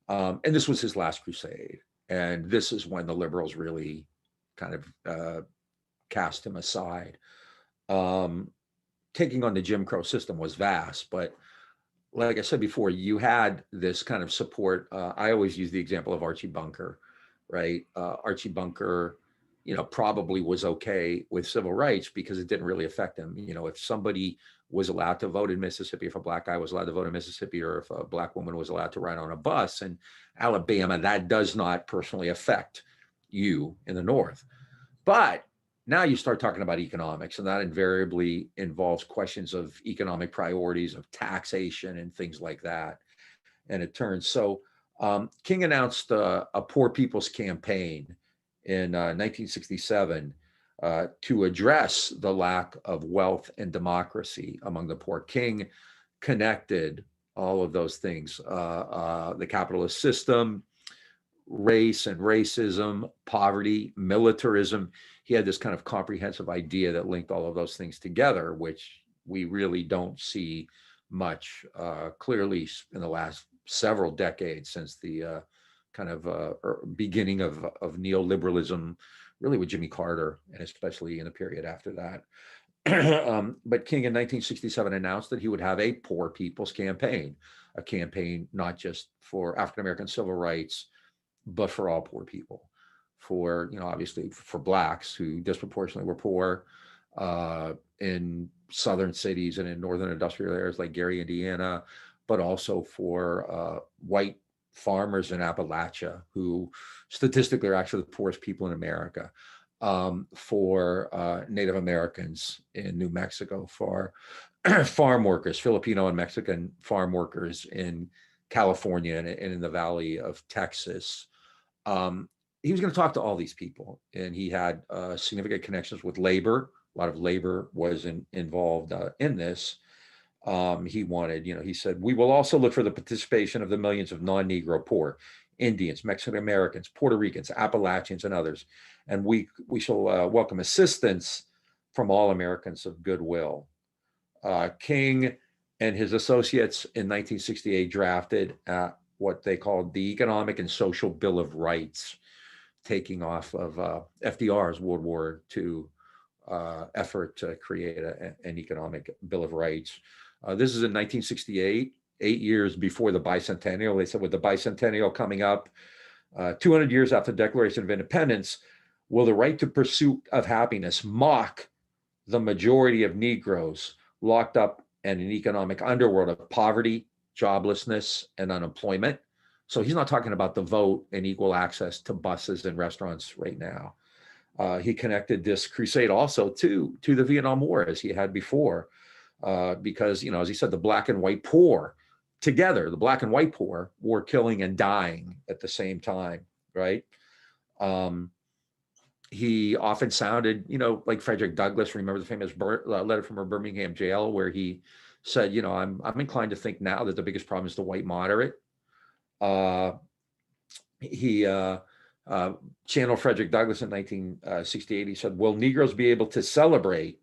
And this was his last crusade. And this is when the liberals really kind of cast him aside. Taking on the Jim Crow system was vast, but like I said before, you had this kind of support. I always use the example of Archie Bunker, right? Archie Bunker, probably was okay with civil rights because it didn't really affect him. If somebody was allowed to vote in Mississippi, if a black guy was allowed to vote in Mississippi, or if a black woman was allowed to ride on a bus in Alabama, that does not personally affect you in the North. But now you start talking about economics, and that invariably involves questions of economic priorities, of taxation and things like that. And it turns, so King announced a Poor People's Campaign in 1967 to address the lack of wealth and democracy among the poor. King connected all of those things, the capitalist system, race and racism, poverty, militarism. He had this kind of comprehensive idea that linked all of those things together, which we really don't see much clearly in the last several decades, since the kind of beginning of neoliberalism, really with Jimmy Carter, and especially in the period after that. But King in 1967 announced that he would have a Poor People's Campaign, a campaign not just for African-American civil rights, but for all poor people, for, obviously for Blacks who disproportionately were poor in southern cities and in northern industrial areas like Gary, Indiana, but also for white farmers in Appalachia, who statistically are actually the poorest people in America, for Native Americans in New Mexico, for farm workers, Filipino and Mexican farm workers in California and in the Valley of Texas. He was going to talk to all these people, and he had significant connections with labor. A lot of labor was involved in this. He wanted, he said, we will also look for the participation of the millions of non-Negro poor, Indians, Mexican Americans, Puerto Ricans, Appalachians, and others. And we shall welcome assistance from all Americans of goodwill. King and his associates in 1968 drafted what they called the Economic and Social Bill of Rights, taking off of FDR's World War II effort to create an economic Bill of Rights. This is in 1968, 8 years before the bicentennial. They said, with the bicentennial coming up, 200 years after the Declaration of Independence, will the right to pursuit of happiness mock the majority of Negroes locked up and an economic underworld of poverty, joblessness, and unemployment. So he's not talking about the vote and equal access to buses and restaurants right now. He connected this crusade also to the Vietnam War, as he had before, because, you know, as he said, the black and white poor together, the black and white poor were killing and dying at the same time, right? He often sounded, you know, like Frederick Douglass. Remember the famous letter from a Birmingham jail where he said, you know, I'm inclined to think now that the biggest problem is the white moderate. He channeled Frederick Douglass in 1968. He said, will Negroes be able to celebrate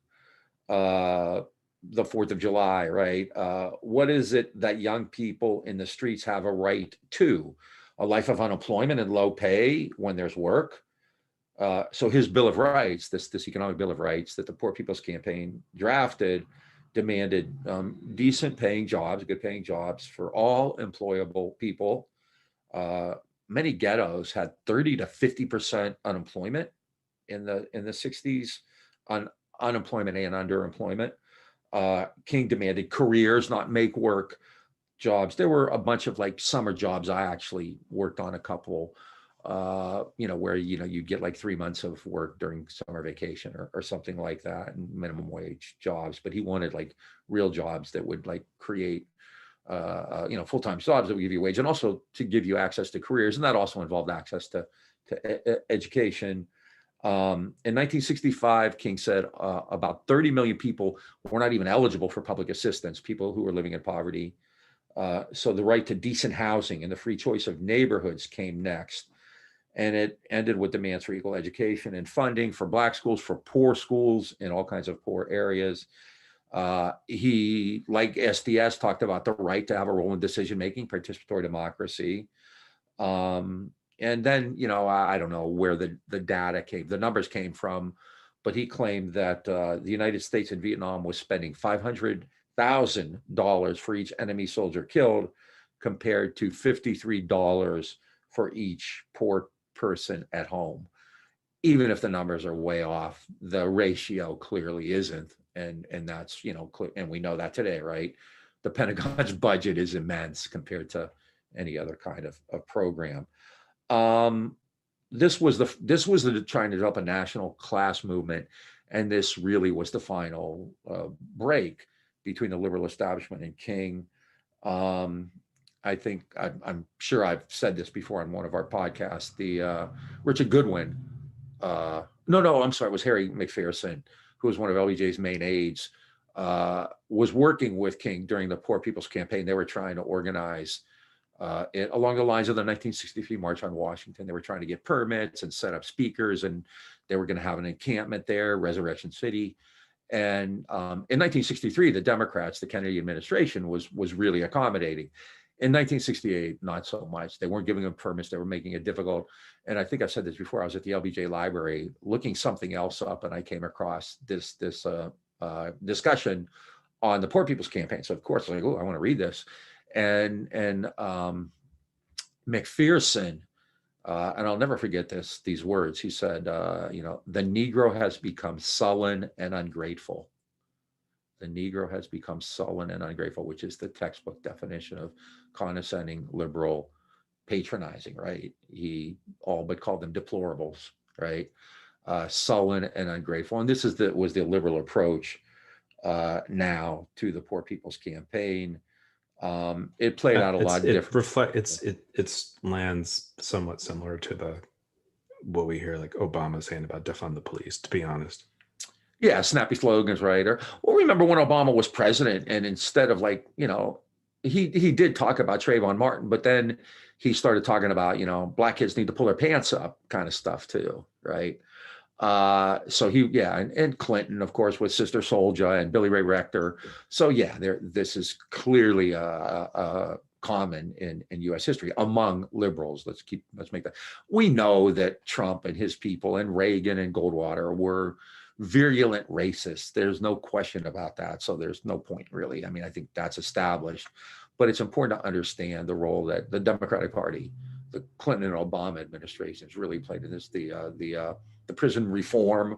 the 4th of July, right? What is it that young people in the streets have a right to? A life of unemployment and low pay when there's work? So his Bill of Rights, this economic Bill of Rights that the Poor People's Campaign drafted, demanded decent paying jobs, good paying jobs for all employable people. Many ghettos had 30 to 50% unemployment in the 60s, on unemployment and underemployment. King demanded careers, not make work jobs. There were a bunch of like summer jobs. I actually worked on a couple, you know, where, you know, you get like 3 months of work during summer vacation or something like that, and minimum wage jobs. But he wanted like real jobs that would like create, you know, full-time jobs that would give you a wage, and also to give you access to careers. And that also involved access to education. In 1965, King said about 30 million people were not even eligible for public assistance, people who were living in poverty. So the right to decent housing and the free choice of neighborhoods came next. And it ended with demands for equal education and funding for Black schools, for poor schools in all kinds of poor areas. He, like SDS, talked about the right to have a role in decision-making, participatory democracy. And then, you know, I don't know where the data came, the numbers came from, but he claimed that the United States and Vietnam was spending $500,000 for each enemy soldier killed, compared to $53 for each poor person at home. Even if the numbers are way off, the ratio clearly isn't. And that's, you know, and we know that today, right? The Pentagon's budget is immense compared to any other kind of program. This was the trying to develop a national class movement, and this really was the final break between the liberal establishment and King. I think I'm sure I've said this before on one of our podcasts. The Richard Goodwin, I'm sorry, it was Harry McPherson, who was one of LBJ's main aides, was working with King during the Poor People's Campaign. They were trying to organize it along the lines of the 1963 March on Washington. They were trying to get permits and set up speakers, and they were going to have an encampment there, Resurrection City. And in 1963, the Democrats, the Kennedy administration, was really accommodating. In 1968, not so much. They weren't giving them permits. They were making it difficult. And I think I've said this before. I was at the LBJ library looking something else up, and I came across this discussion on the Poor People's Campaign. So of course, I was like, oh, I want to read this. And McPherson, and I'll never forget these words. He said, you know, the Negro has become sullen and ungrateful. The Negro has become sullen and ungrateful, which is the textbook definition of condescending, liberal, patronizing, right? He all but called them deplorables, right? Sullen and ungrateful. And this was the liberal approach now to the Poor People's Campaign. It played out a lot different. It lands somewhat similar to what we hear like Obama saying about defund the police, to be honest. Yeah, snappy slogans, right? Well, remember when Obama was president, and instead of like, you know, he did talk about Trayvon Martin, but then he started talking about, you know, Black kids need to pull their pants up kind of stuff too, right? So and Clinton, of course, with Sister Souljah and Billy Ray Rector. So yeah, this is clearly common in U.S. history among liberals. Let's make that. We know that Trump and his people and Reagan and Goldwater were virulent racists. There's no question about that. So there's no point really. I mean, I think that's established, but it's important to understand the role that the Democratic Party, the Clinton and Obama administrations really played in this. The prison reform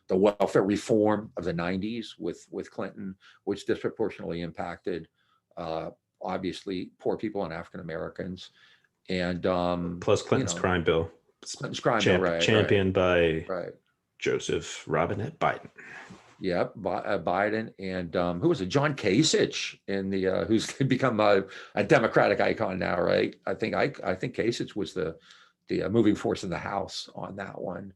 the welfare reform of the 90s with Clinton, which disproportionately impacted obviously poor people and African Americans. And plus Clinton's crime bill, championed by Joseph Robinette Biden. Yep, Biden, and who was it? John Kasich, in the who's become a Democratic icon now, right? I think Kasich was the moving force in the House on that one.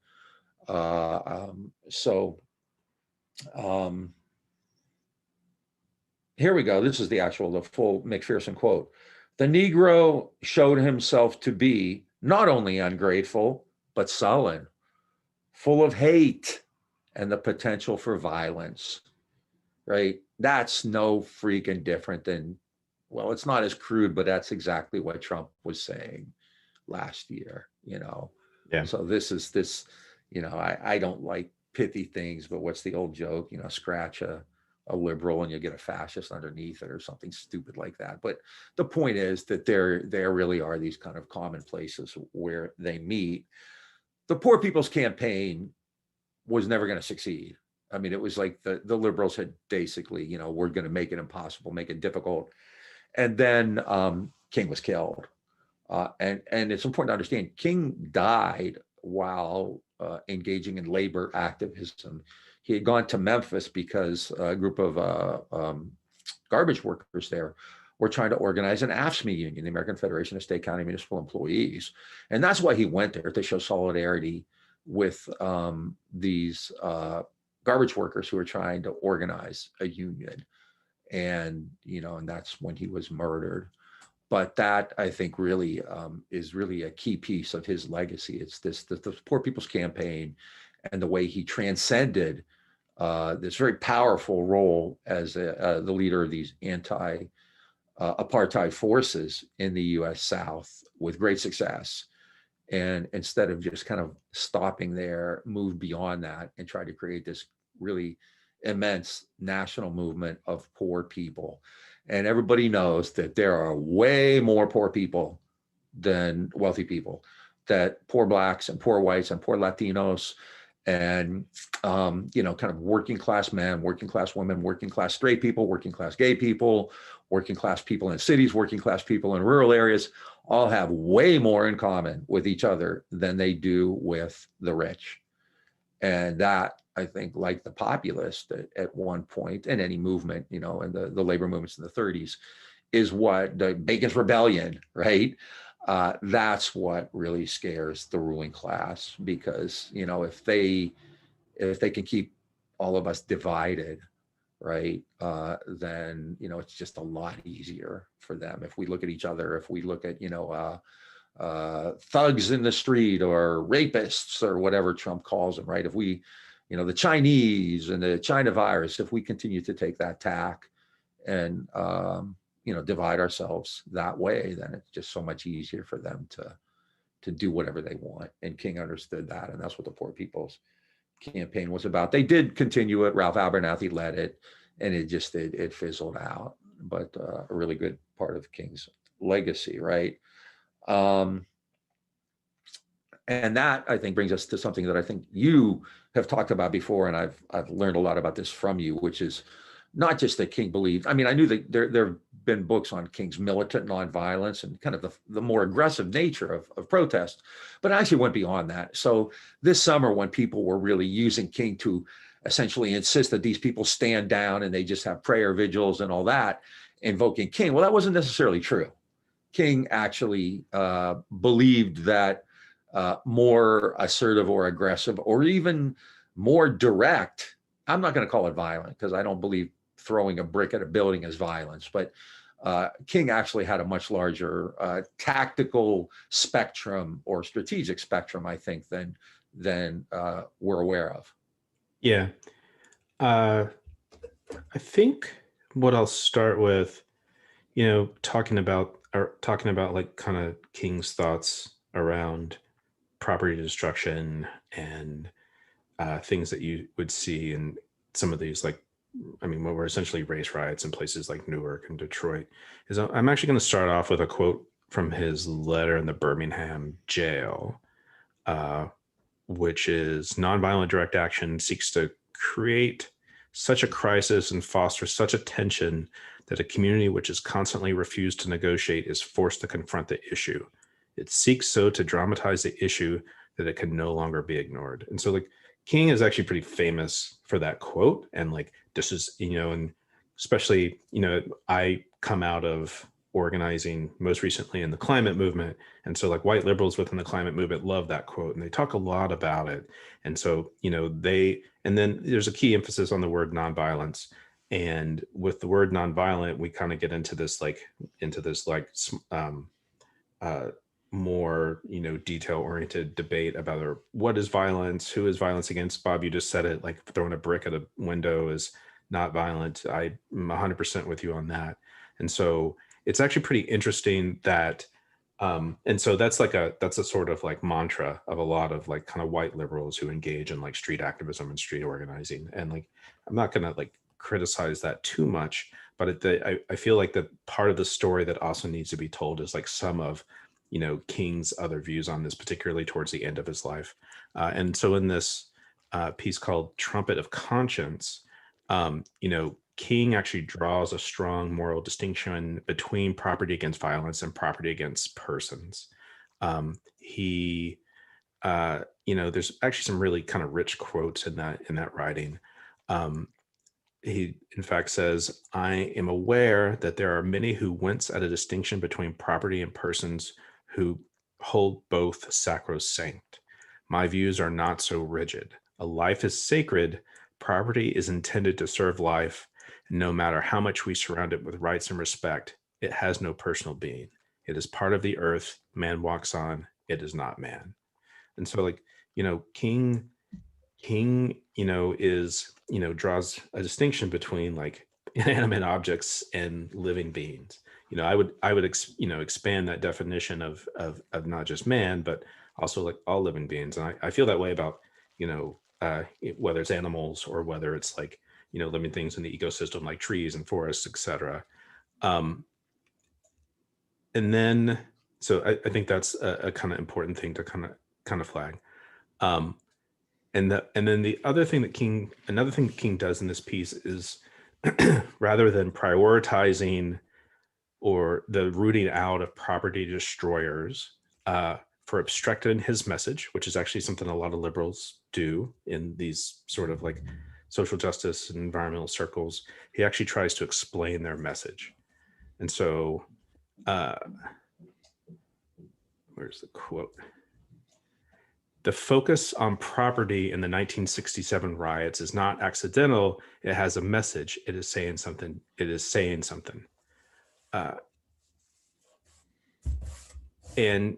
Here we go. This is the full McPherson quote. The Negro showed himself to be not only ungrateful, but sullen, full of hate and the potential for violence, right? That's no freaking different than, well, it's not as crude, but that's exactly what Trump was saying last year, Yeah. So this, I don't like pithy things, but what's the old joke, scratch a liberal and you get a fascist underneath it or something stupid like that. But the point is that there really are these kind of common places where they meet. The Poor People's Campaign was never going to succeed. I mean, it was like the liberals had basically, we're going to make it impossible, make it difficult. And then King was killed. And it's important to understand, King died while engaging in labor activism. He had gone to Memphis because a group of garbage workers there were trying to organize an AFSCME union, the American Federation of State, County, Municipal Employees. And that's why he went there, to show solidarity with these garbage workers who were trying to organize a union. And, and that's when he was murdered. But that, I think, really is really a key piece of his legacy. It's the Poor People's Campaign and the way he transcended this very powerful role as the leader of these anti-apartheid forces in the U.S. South with great success. And instead of just kind of stopping there, moved beyond that and tried to create this really immense national movement of poor people. And everybody knows that there are way more poor people than wealthy people, that poor Blacks and poor whites and poor Latinos and, kind of working class men, working class women, working class straight people, working class gay people, working class people in cities, working class people in rural areas, all have way more in common with each other than they do with the rich. And that, I think, like the populist at one point in any movement, in the labor movements in the 30s, is what the Bacon's Rebellion, right? That's what really scares the ruling class, because, if they can keep all of us divided, right, then, it's just a lot easier for them. If we look at each other, if we look at, thugs in the street or rapists or whatever Trump calls them, right? If we, the Chinese and the China virus, if we continue to take that tack and, divide ourselves that way, then it's just so much easier for them to do whatever they want. And King understood that. And that's what the Poor People's Campaign was about. They did continue it. Ralph Abernathy led it, and it fizzled out. But a really good part of King's legacy, right? And that, I think, brings us to something that I think you have talked about before, and I've learned a lot about this from you, which is not just that King believed. I mean, I knew that there have been books on King's militant nonviolence and kind of the more aggressive nature of protest, but I actually went beyond that. So this summer, when people were really using King to essentially insist that these people stand down and they just have prayer vigils and all that, invoking King, well, that wasn't necessarily true. King actually believed that more assertive or aggressive or even more direct, I'm not going to call it violent because I don't believe throwing a brick at a building is violence, but King actually had a much larger tactical spectrum or strategic spectrum, I think, than we're aware of. Yeah. I think what I'll start with, talking about like kind of King's thoughts around property destruction and things that you would see in some of these, like, what were essentially race riots in places like Newark and Detroit, is I'm actually going to start off with a quote from his letter in the Birmingham jail, which is nonviolent direct action, seeks to create such a crisis and foster such a tension that a community which is constantly refused to negotiate is forced to confront the issue. It seeks so to dramatize the issue that it can no longer be ignored. And so like King is actually pretty famous for that quote. And like, this is, and especially, I come out of organizing most recently in the climate movement. And so like white liberals within the climate movement love that quote and they talk a lot about it. And so, and then there's a key emphasis on the word nonviolence. And with the word nonviolent, we kind of get into this more, detail oriented debate about what is violence, who is violence against. Bob, you just said it, like throwing a brick at a window is not violent. I'm 100% with you on that. And so it's actually pretty interesting that, and so that's a sort of like mantra of a lot of like kind of white liberals who engage in like street activism and street organizing. And like, I'm not gonna like criticize that too much, but I feel like that part of the story that also needs to be told is like some of, King's other views on this, particularly towards the end of his life. And so in this piece called Trumpet of Conscience, King actually draws a strong moral distinction between property against violence and property against persons. There's actually some really kind of rich quotes in that writing. He in fact says, "I am aware that there are many who wince at a distinction between property and persons who hold both sacrosanct. My views are not so rigid. A life is sacred. Property is intended to serve life. No matter how much we surround it with rights and respect, it has no personal being. It is part of the earth. Man walks on. It is not man." And so like, King, draws a distinction between like inanimate objects and living beings. I would expand that definition of not just man, but also like all living beings. And I feel that way about, whether it's animals or whether it's like, living things in the ecosystem like trees and forests, etc. And then, so I think that's a kind of important thing to kind of flag. And then the other thing that King does in this piece is rather than prioritizing or the rooting out of property destroyers for obstructing his message, which is actually something a lot of liberals do in these sort of like social justice and environmental circles, he actually tries to explain their message. And so, where's the quote? "The focus on property in the 1967 riots is not accidental. It has a message. It is saying something. And,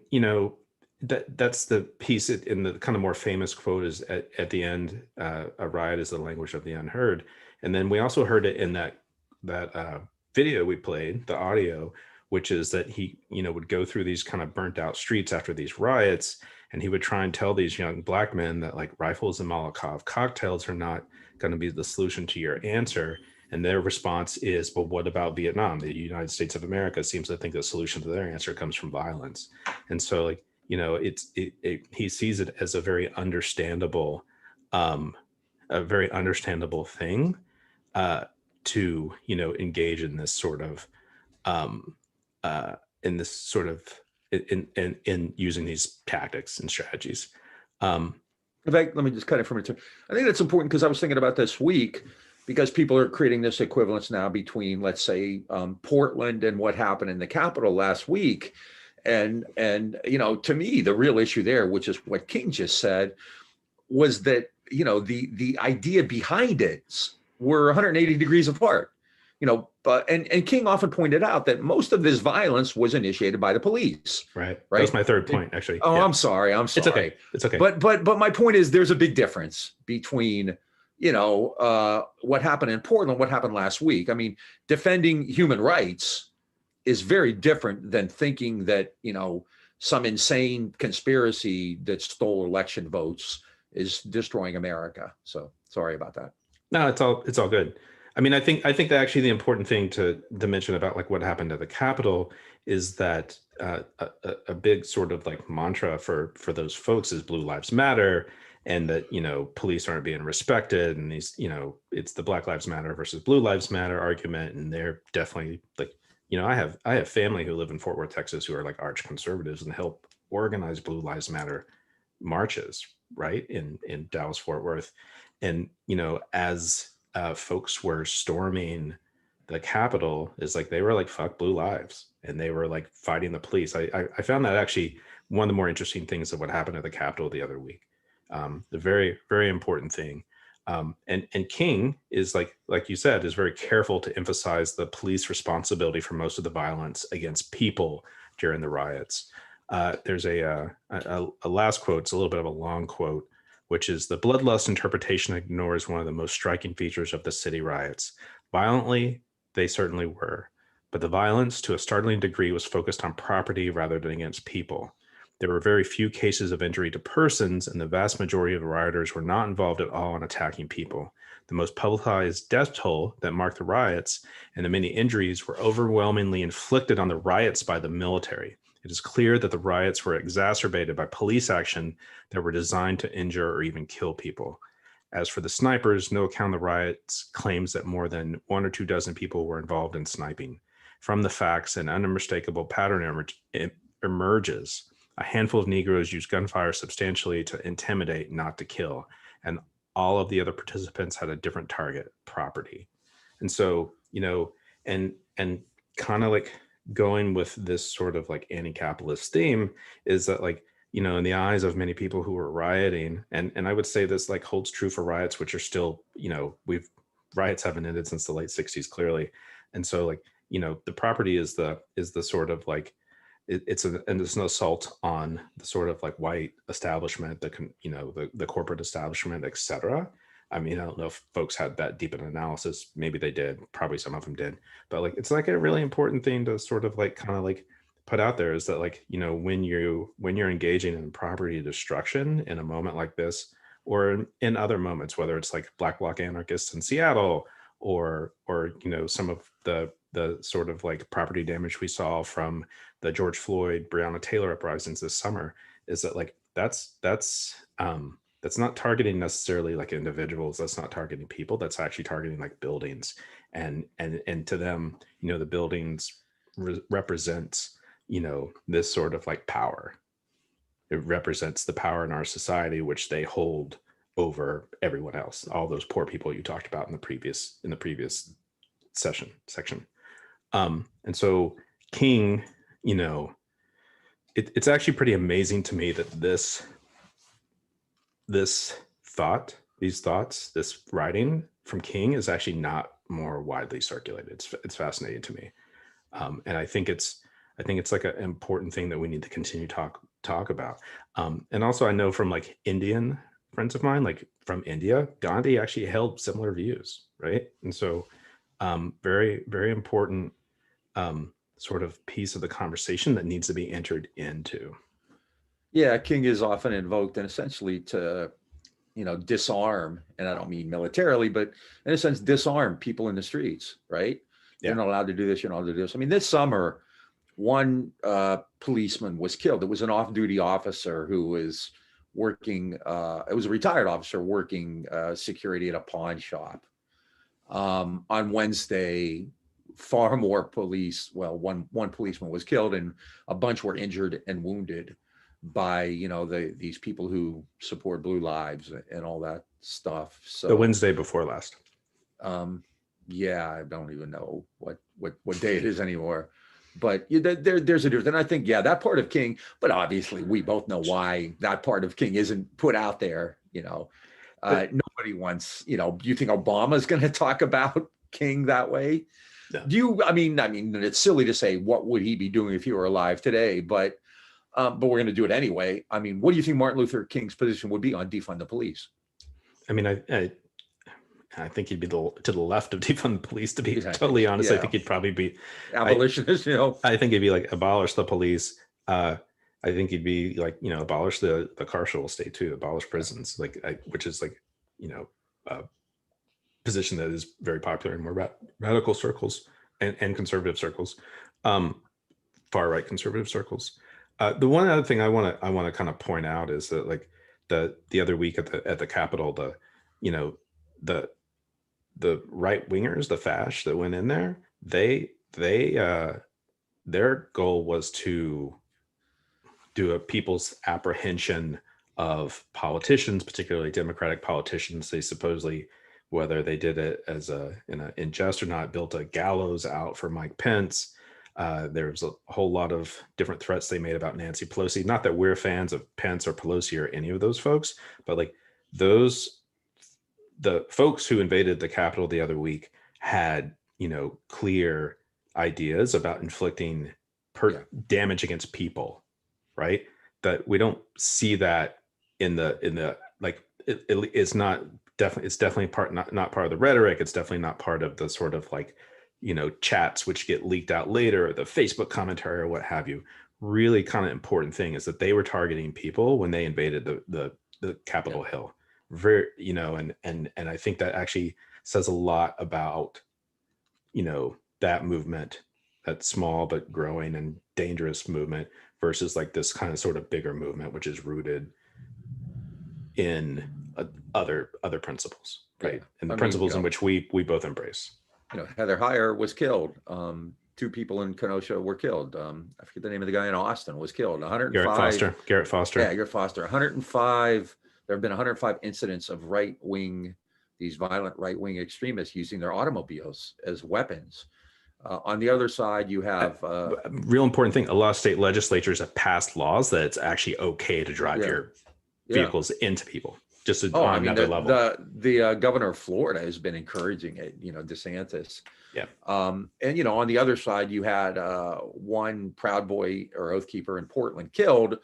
that's the piece in the kind of more famous quote is at the end, a riot is the language of the unheard. And then we also heard it in that video we played, the audio, which is that he, would go through these kind of burnt out streets after these riots. And he would try and tell these young Black men that like rifles and Molotov cocktails are not going to be the solution to your answer. And their response is, but what about Vietnam? The United States of America seems to think the solution to their answer comes from violence. And so like, he sees it as a very understandable thing to, engage in this sort of, in using these tactics and strategies. In fact, let me just cut it from a turn. I think that's important because I was thinking about this week because people are creating this equivalence now between, let's say, Portland and what happened in the Capitol last week. And to me, the real issue there, which is what King just said, was that, the idea behind it were 180 degrees apart. And King often pointed out that most of this violence was initiated by the police. Right. That was my third point, actually. Oh, yeah. I'm sorry. It's okay. But my point is, there's a big difference between, what happened in Portland, what happened last week. I mean, defending human rights is very different than thinking that, some insane conspiracy that stole election votes is destroying America. So sorry about that. No, it's all good. I mean, I think that actually the important thing to mention about like what happened at the Capitol is that a big sort of like mantra for those folks is Blue Lives Matter, and that, you know, police aren't being respected, and these, you know, it's the Black Lives Matter versus Blue Lives Matter argument, and they're definitely like, you know, I have family who live in Fort Worth, Texas, who are like arch conservatives and help organize Blue Lives Matter marches, right, in Dallas Fort Worth. And, you know, as folks were storming the Capitol, is like they were like, fuck Blue Lives, and they were like fighting the police. I found that actually one of the more interesting things of what happened at the Capitol the other week. The very, very important thing. And King is like you said, is very careful to emphasize the police responsibility for most of the violence against people during the riots. There's a last quote. It's a little bit of a long quote, which is: the bloodlust interpretation ignores one of the most striking features of the city riots. Violently, they certainly were, but the violence to a startling degree was focused on property rather than against people. There were very few cases of injury to persons, and the vast majority of the rioters were not involved at all in attacking people. The most publicized death toll that marked the riots and the many injuries were overwhelmingly inflicted on the riots by the military. It is clear that the riots were exacerbated by police action that were designed to injure or even kill people. As for the snipers, no account of the riots claims that more than 1 or 2 dozen people were involved in sniping. From the facts, an unmistakable pattern emerges. A handful of Negroes used gunfire substantially to intimidate, not to kill. And all of the other participants had a different target: property. And so, you know, and kind of like going with this sort of like anti-capitalist theme is that, like, you know, in the eyes of many people who were rioting, and I would say this like holds true for riots, which are still, you know, riots haven't ended since the late 60s, clearly. And so, like, you know, the property is the sort of like, it's an assault on the sort of like white establishment, the corporate establishment, etc. I mean, I don't know if folks had that deep an analysis. Maybe they did. Probably some of them did. But like, it's like a really important thing to sort of like kind of like put out there, is that, like, you know, when you're engaging in property destruction in a moment like this, or in other moments, whether it's like Black Bloc anarchists in Seattle, or you know, some of the sort of like property damage we saw from the George Floyd, Breonna Taylor uprisings this summer, is that like that's not targeting necessarily like individuals. That's not targeting people. That's actually targeting like buildings, and to them, you know, the buildings represents, you know, this sort of like power. It represents the power in our society, which they hold over everyone else. All those poor people you talked about in the previous section. And so King, you know, it's actually pretty amazing to me that this writing from King is actually not more widely circulated. It's fascinating to me. And I think it's like an important thing that we need to continue to talk about. And also, I know from like Indian friends of mine, like from India, Gandhi actually held similar views, right? And so very, very important sort of piece of the conversation that needs to be entered into. Yeah, King is often invoked, and essentially to, you know, disarm, and I don't mean militarily, but in a sense, disarm people in the streets, right? Yeah. You're not allowed to do this, you're not allowed to do this. I mean, this summer, one policeman was killed. It was an off-duty officer who was working, it was a retired officer working security at a pawn shop. On Wednesday, far more police, well, one policeman was killed and a bunch were injured and wounded by, you know, these people who support Blue Lives and all that stuff. So the Wednesday before last. Yeah, I don't even know what day it is anymore. But there's a difference. And I think, yeah, that part of King, but obviously we both know why that part of King isn't put out there, you know. Nobody wants, you know, do you think Obama's going to talk about King that way? No. Do you, I mean, it's silly to say, what would he be doing if he were alive today? But we're going to do it anyway. I mean, what do you think Martin Luther King's position would be on defund the police? I mean, I think he'd be to the left of defund the police, to be totally honest. Yeah. I think he'd probably be abolitionist, you know. I think he'd be like, abolish the police. I think he'd be like, you know, abolish the carceral state too, abolish prisons, which is like, you know, a position that is very popular in more radical circles and conservative circles. far right conservative circles. The one other thing I want to kind of point out is that like the other week at the Capitol, the right wingers, the fash that went in there, their goal was to do a people's apprehension of politicians, particularly Democratic politicians. They supposedly, whether they did it as in jest or not, built a gallows out for Mike Pence. There's a whole lot of different threats they made about Nancy Pelosi. Not that we're fans of Pence or Pelosi or any of those folks, but like the folks who invaded the Capitol the other week had, clear ideas about inflicting damage against people, right? That we don't see that in the like it's definitely not part of the rhetoric. It's definitely not part of the sort of like, chats which get leaked out later, or the Facebook commentary or what have you. Really kind of important thing is that they were targeting people when they invaded the Capitol Hill. Very, and I think that actually says a lot about, that movement, that small but growing and dangerous movement, versus like this kind of sort of bigger movement, which is rooted in other principles, right? And the principles in which we both embrace. Heather Heyer was killed. 2 people in Kenosha were killed. I forget the name of the guy in Austin was killed. 105. Garrett Foster. Yeah, Garrett Foster. 105. There have been 105 incidents of these violent right-wing extremists using their automobiles as weapons. On the other side, you have real important thing. A lot of state legislatures have passed laws that it's actually okay to drive your vehicles into people. Just on another level. The governor of Florida has been encouraging it. DeSantis. Yeah. And on the other side, you had one Proud Boy or Oath Keeper in Portland killed,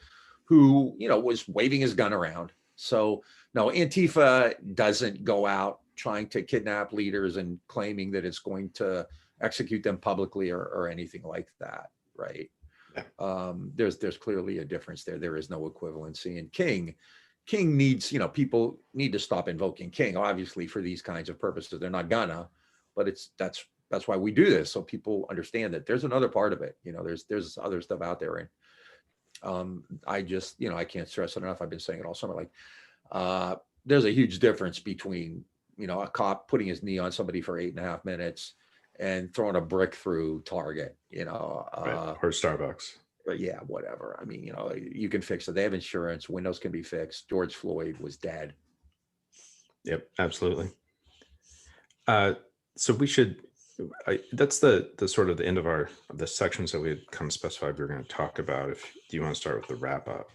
who was waving his gun around. So no, Antifa doesn't go out trying to kidnap leaders and claiming that it's going to execute them publicly or anything like that, right? Yeah. There's clearly a difference there. There is no equivalency. And King needs, people need to stop invoking King, obviously, for these kinds of purposes. They're not gonna, but that's why we do this, so people understand that there's another part of it. There's other stuff out there. And I just, I can't stress it enough. I've been saying it all summer. Like, there's a huge difference between, a cop putting his knee on somebody for 8.5 minutes and throwing a brick through Target, right. Or Starbucks. But yeah, whatever. I mean, you can fix it. They have insurance. Windows can be fixed. George Floyd was dead. Yep, absolutely. So we should. That's the sort of the end of the sections that we had kind of specified we were going to talk about. Do you want to start with the wrap up?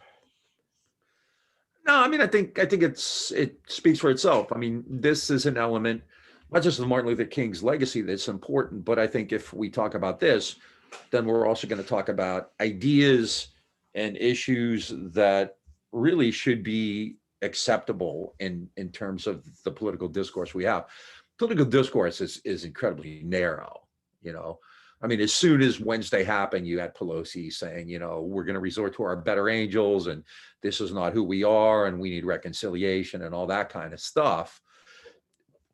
No, I mean, I think it speaks for itself. I mean, this is an element, not just of Martin Luther King's legacy, that's important, but I think if we talk about this, then we're also going to talk about ideas and issues that really should be acceptable in terms of the political discourse we have. Political discourse is incredibly narrow. I mean, as soon as Wednesday happened, you had Pelosi saying, we're going to resort to our better angels, and this is not who we are, and we need reconciliation and all that kind of stuff.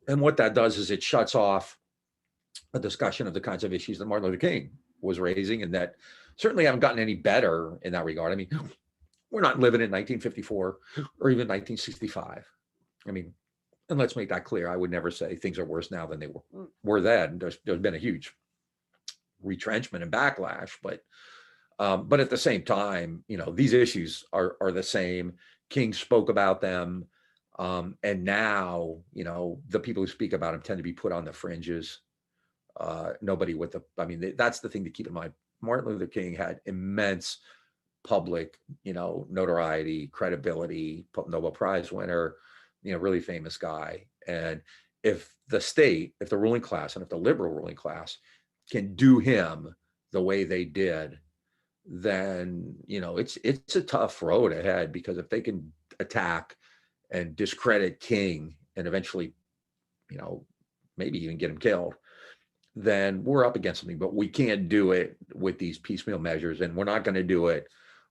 And what that does is it shuts off a discussion of the kinds of issues that Martin Luther King was raising, and that certainly haven't gotten any better in that regard. I mean, we're not living in 1954 or even 1965. I mean, and let's make that clear. I would never say things are worse now than they were then. There's been a huge retrenchment and backlash, but at the same time, these issues are the same. King spoke about them, and now, the people who speak about them tend to be put on the fringes. Nobody that's the thing to keep in mind. Martin Luther King had immense public, notoriety, credibility, Nobel Prize winner, really famous guy. And if the ruling class, and if the liberal ruling class can do him the way they did, then, it's a tough road ahead, because if they can attack and discredit King and eventually, maybe even get him killed, then we're up against something. But we can't do it with these piecemeal measures, and we're not going to do it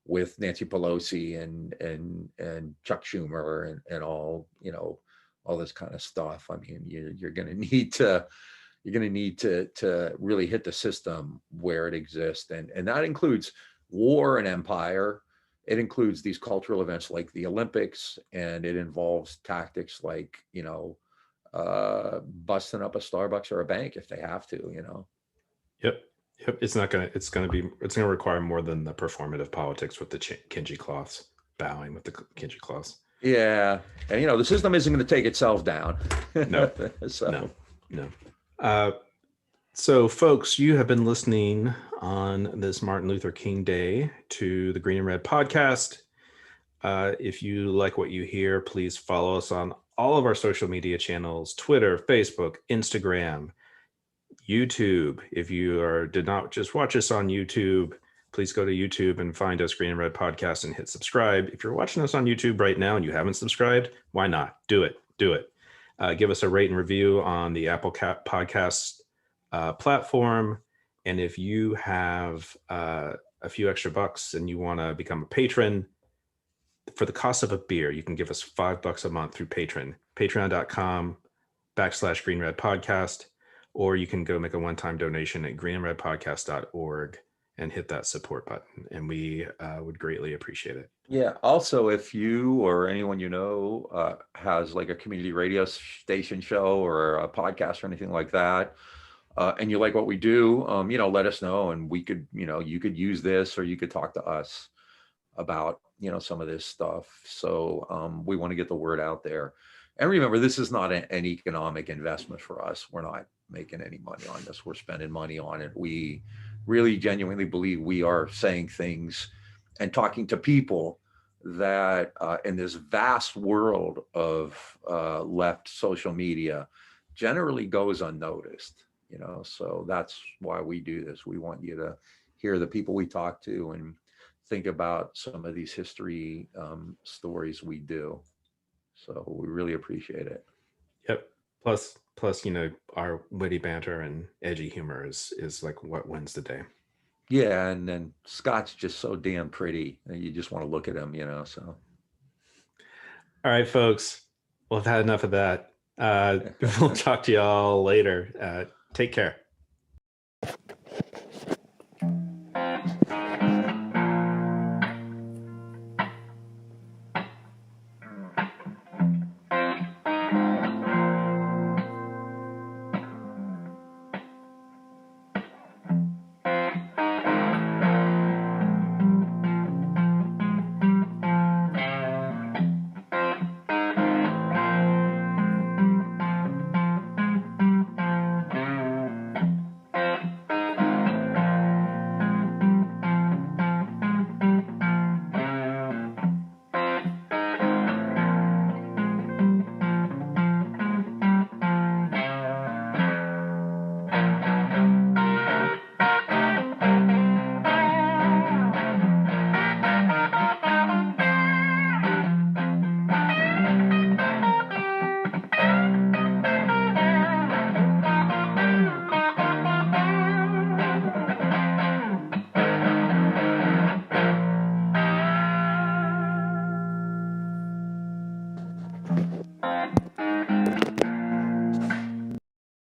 with Nancy Pelosi and Chuck Schumer and all, all this kind of stuff. I mean, you're going to need to you're going to need to really hit the system where it exists. And that includes war and empire. It includes these cultural events like the Olympics, and it involves tactics like, busting up a Starbucks or a bank if they have to, Yep. It's going to require more than the performative politics with the Kinji cloths, bowing with the Kinji cloths. Yeah. And, the system isn't going to take itself down. No, So. no. So folks, you have been listening on this Martin Luther King Day to the Green and Red podcast. If you like what you hear, please follow us on all of our social media channels: Twitter, Facebook, Instagram, YouTube. If you did not just watch us on YouTube, please go to YouTube and find us, Green and Red Podcast, and hit subscribe. If you're watching us on YouTube right now and you haven't subscribed, why not? Do it. Give us a rate and review on the Apple Podcast platform. And if you have a few extra bucks and you want to become a patron, for the cost of a beer, you can give us $5 a month through patreon.com/Green Red Podcast, or you can go make a one-time donation at greenandredpodcast.org and hit that support button, and we would greatly appreciate it. Yeah. Also, if you or anyone has like a community radio station show or a podcast or anything like that, and you like what we do, let us know, and we could, you could use this, or you could talk to us about, some of this stuff. So we want to get the word out there. And remember, this is not an economic investment for us. We're not making any money on this. We're spending money on it. We really genuinely believe we are saying things and talking to people that in this vast world of left social media generally goes unnoticed, so that's why we do this. We want you to hear the people we talk to and think about some of these history stories we do. So we really appreciate it. Yep. Plus, our witty banter and edgy humor is like what wins the day. Yeah, and then Scott's just so damn pretty. You just want to look at him, so. All right, folks. Well, I've had enough of that. We'll talk to y'all later. Take care.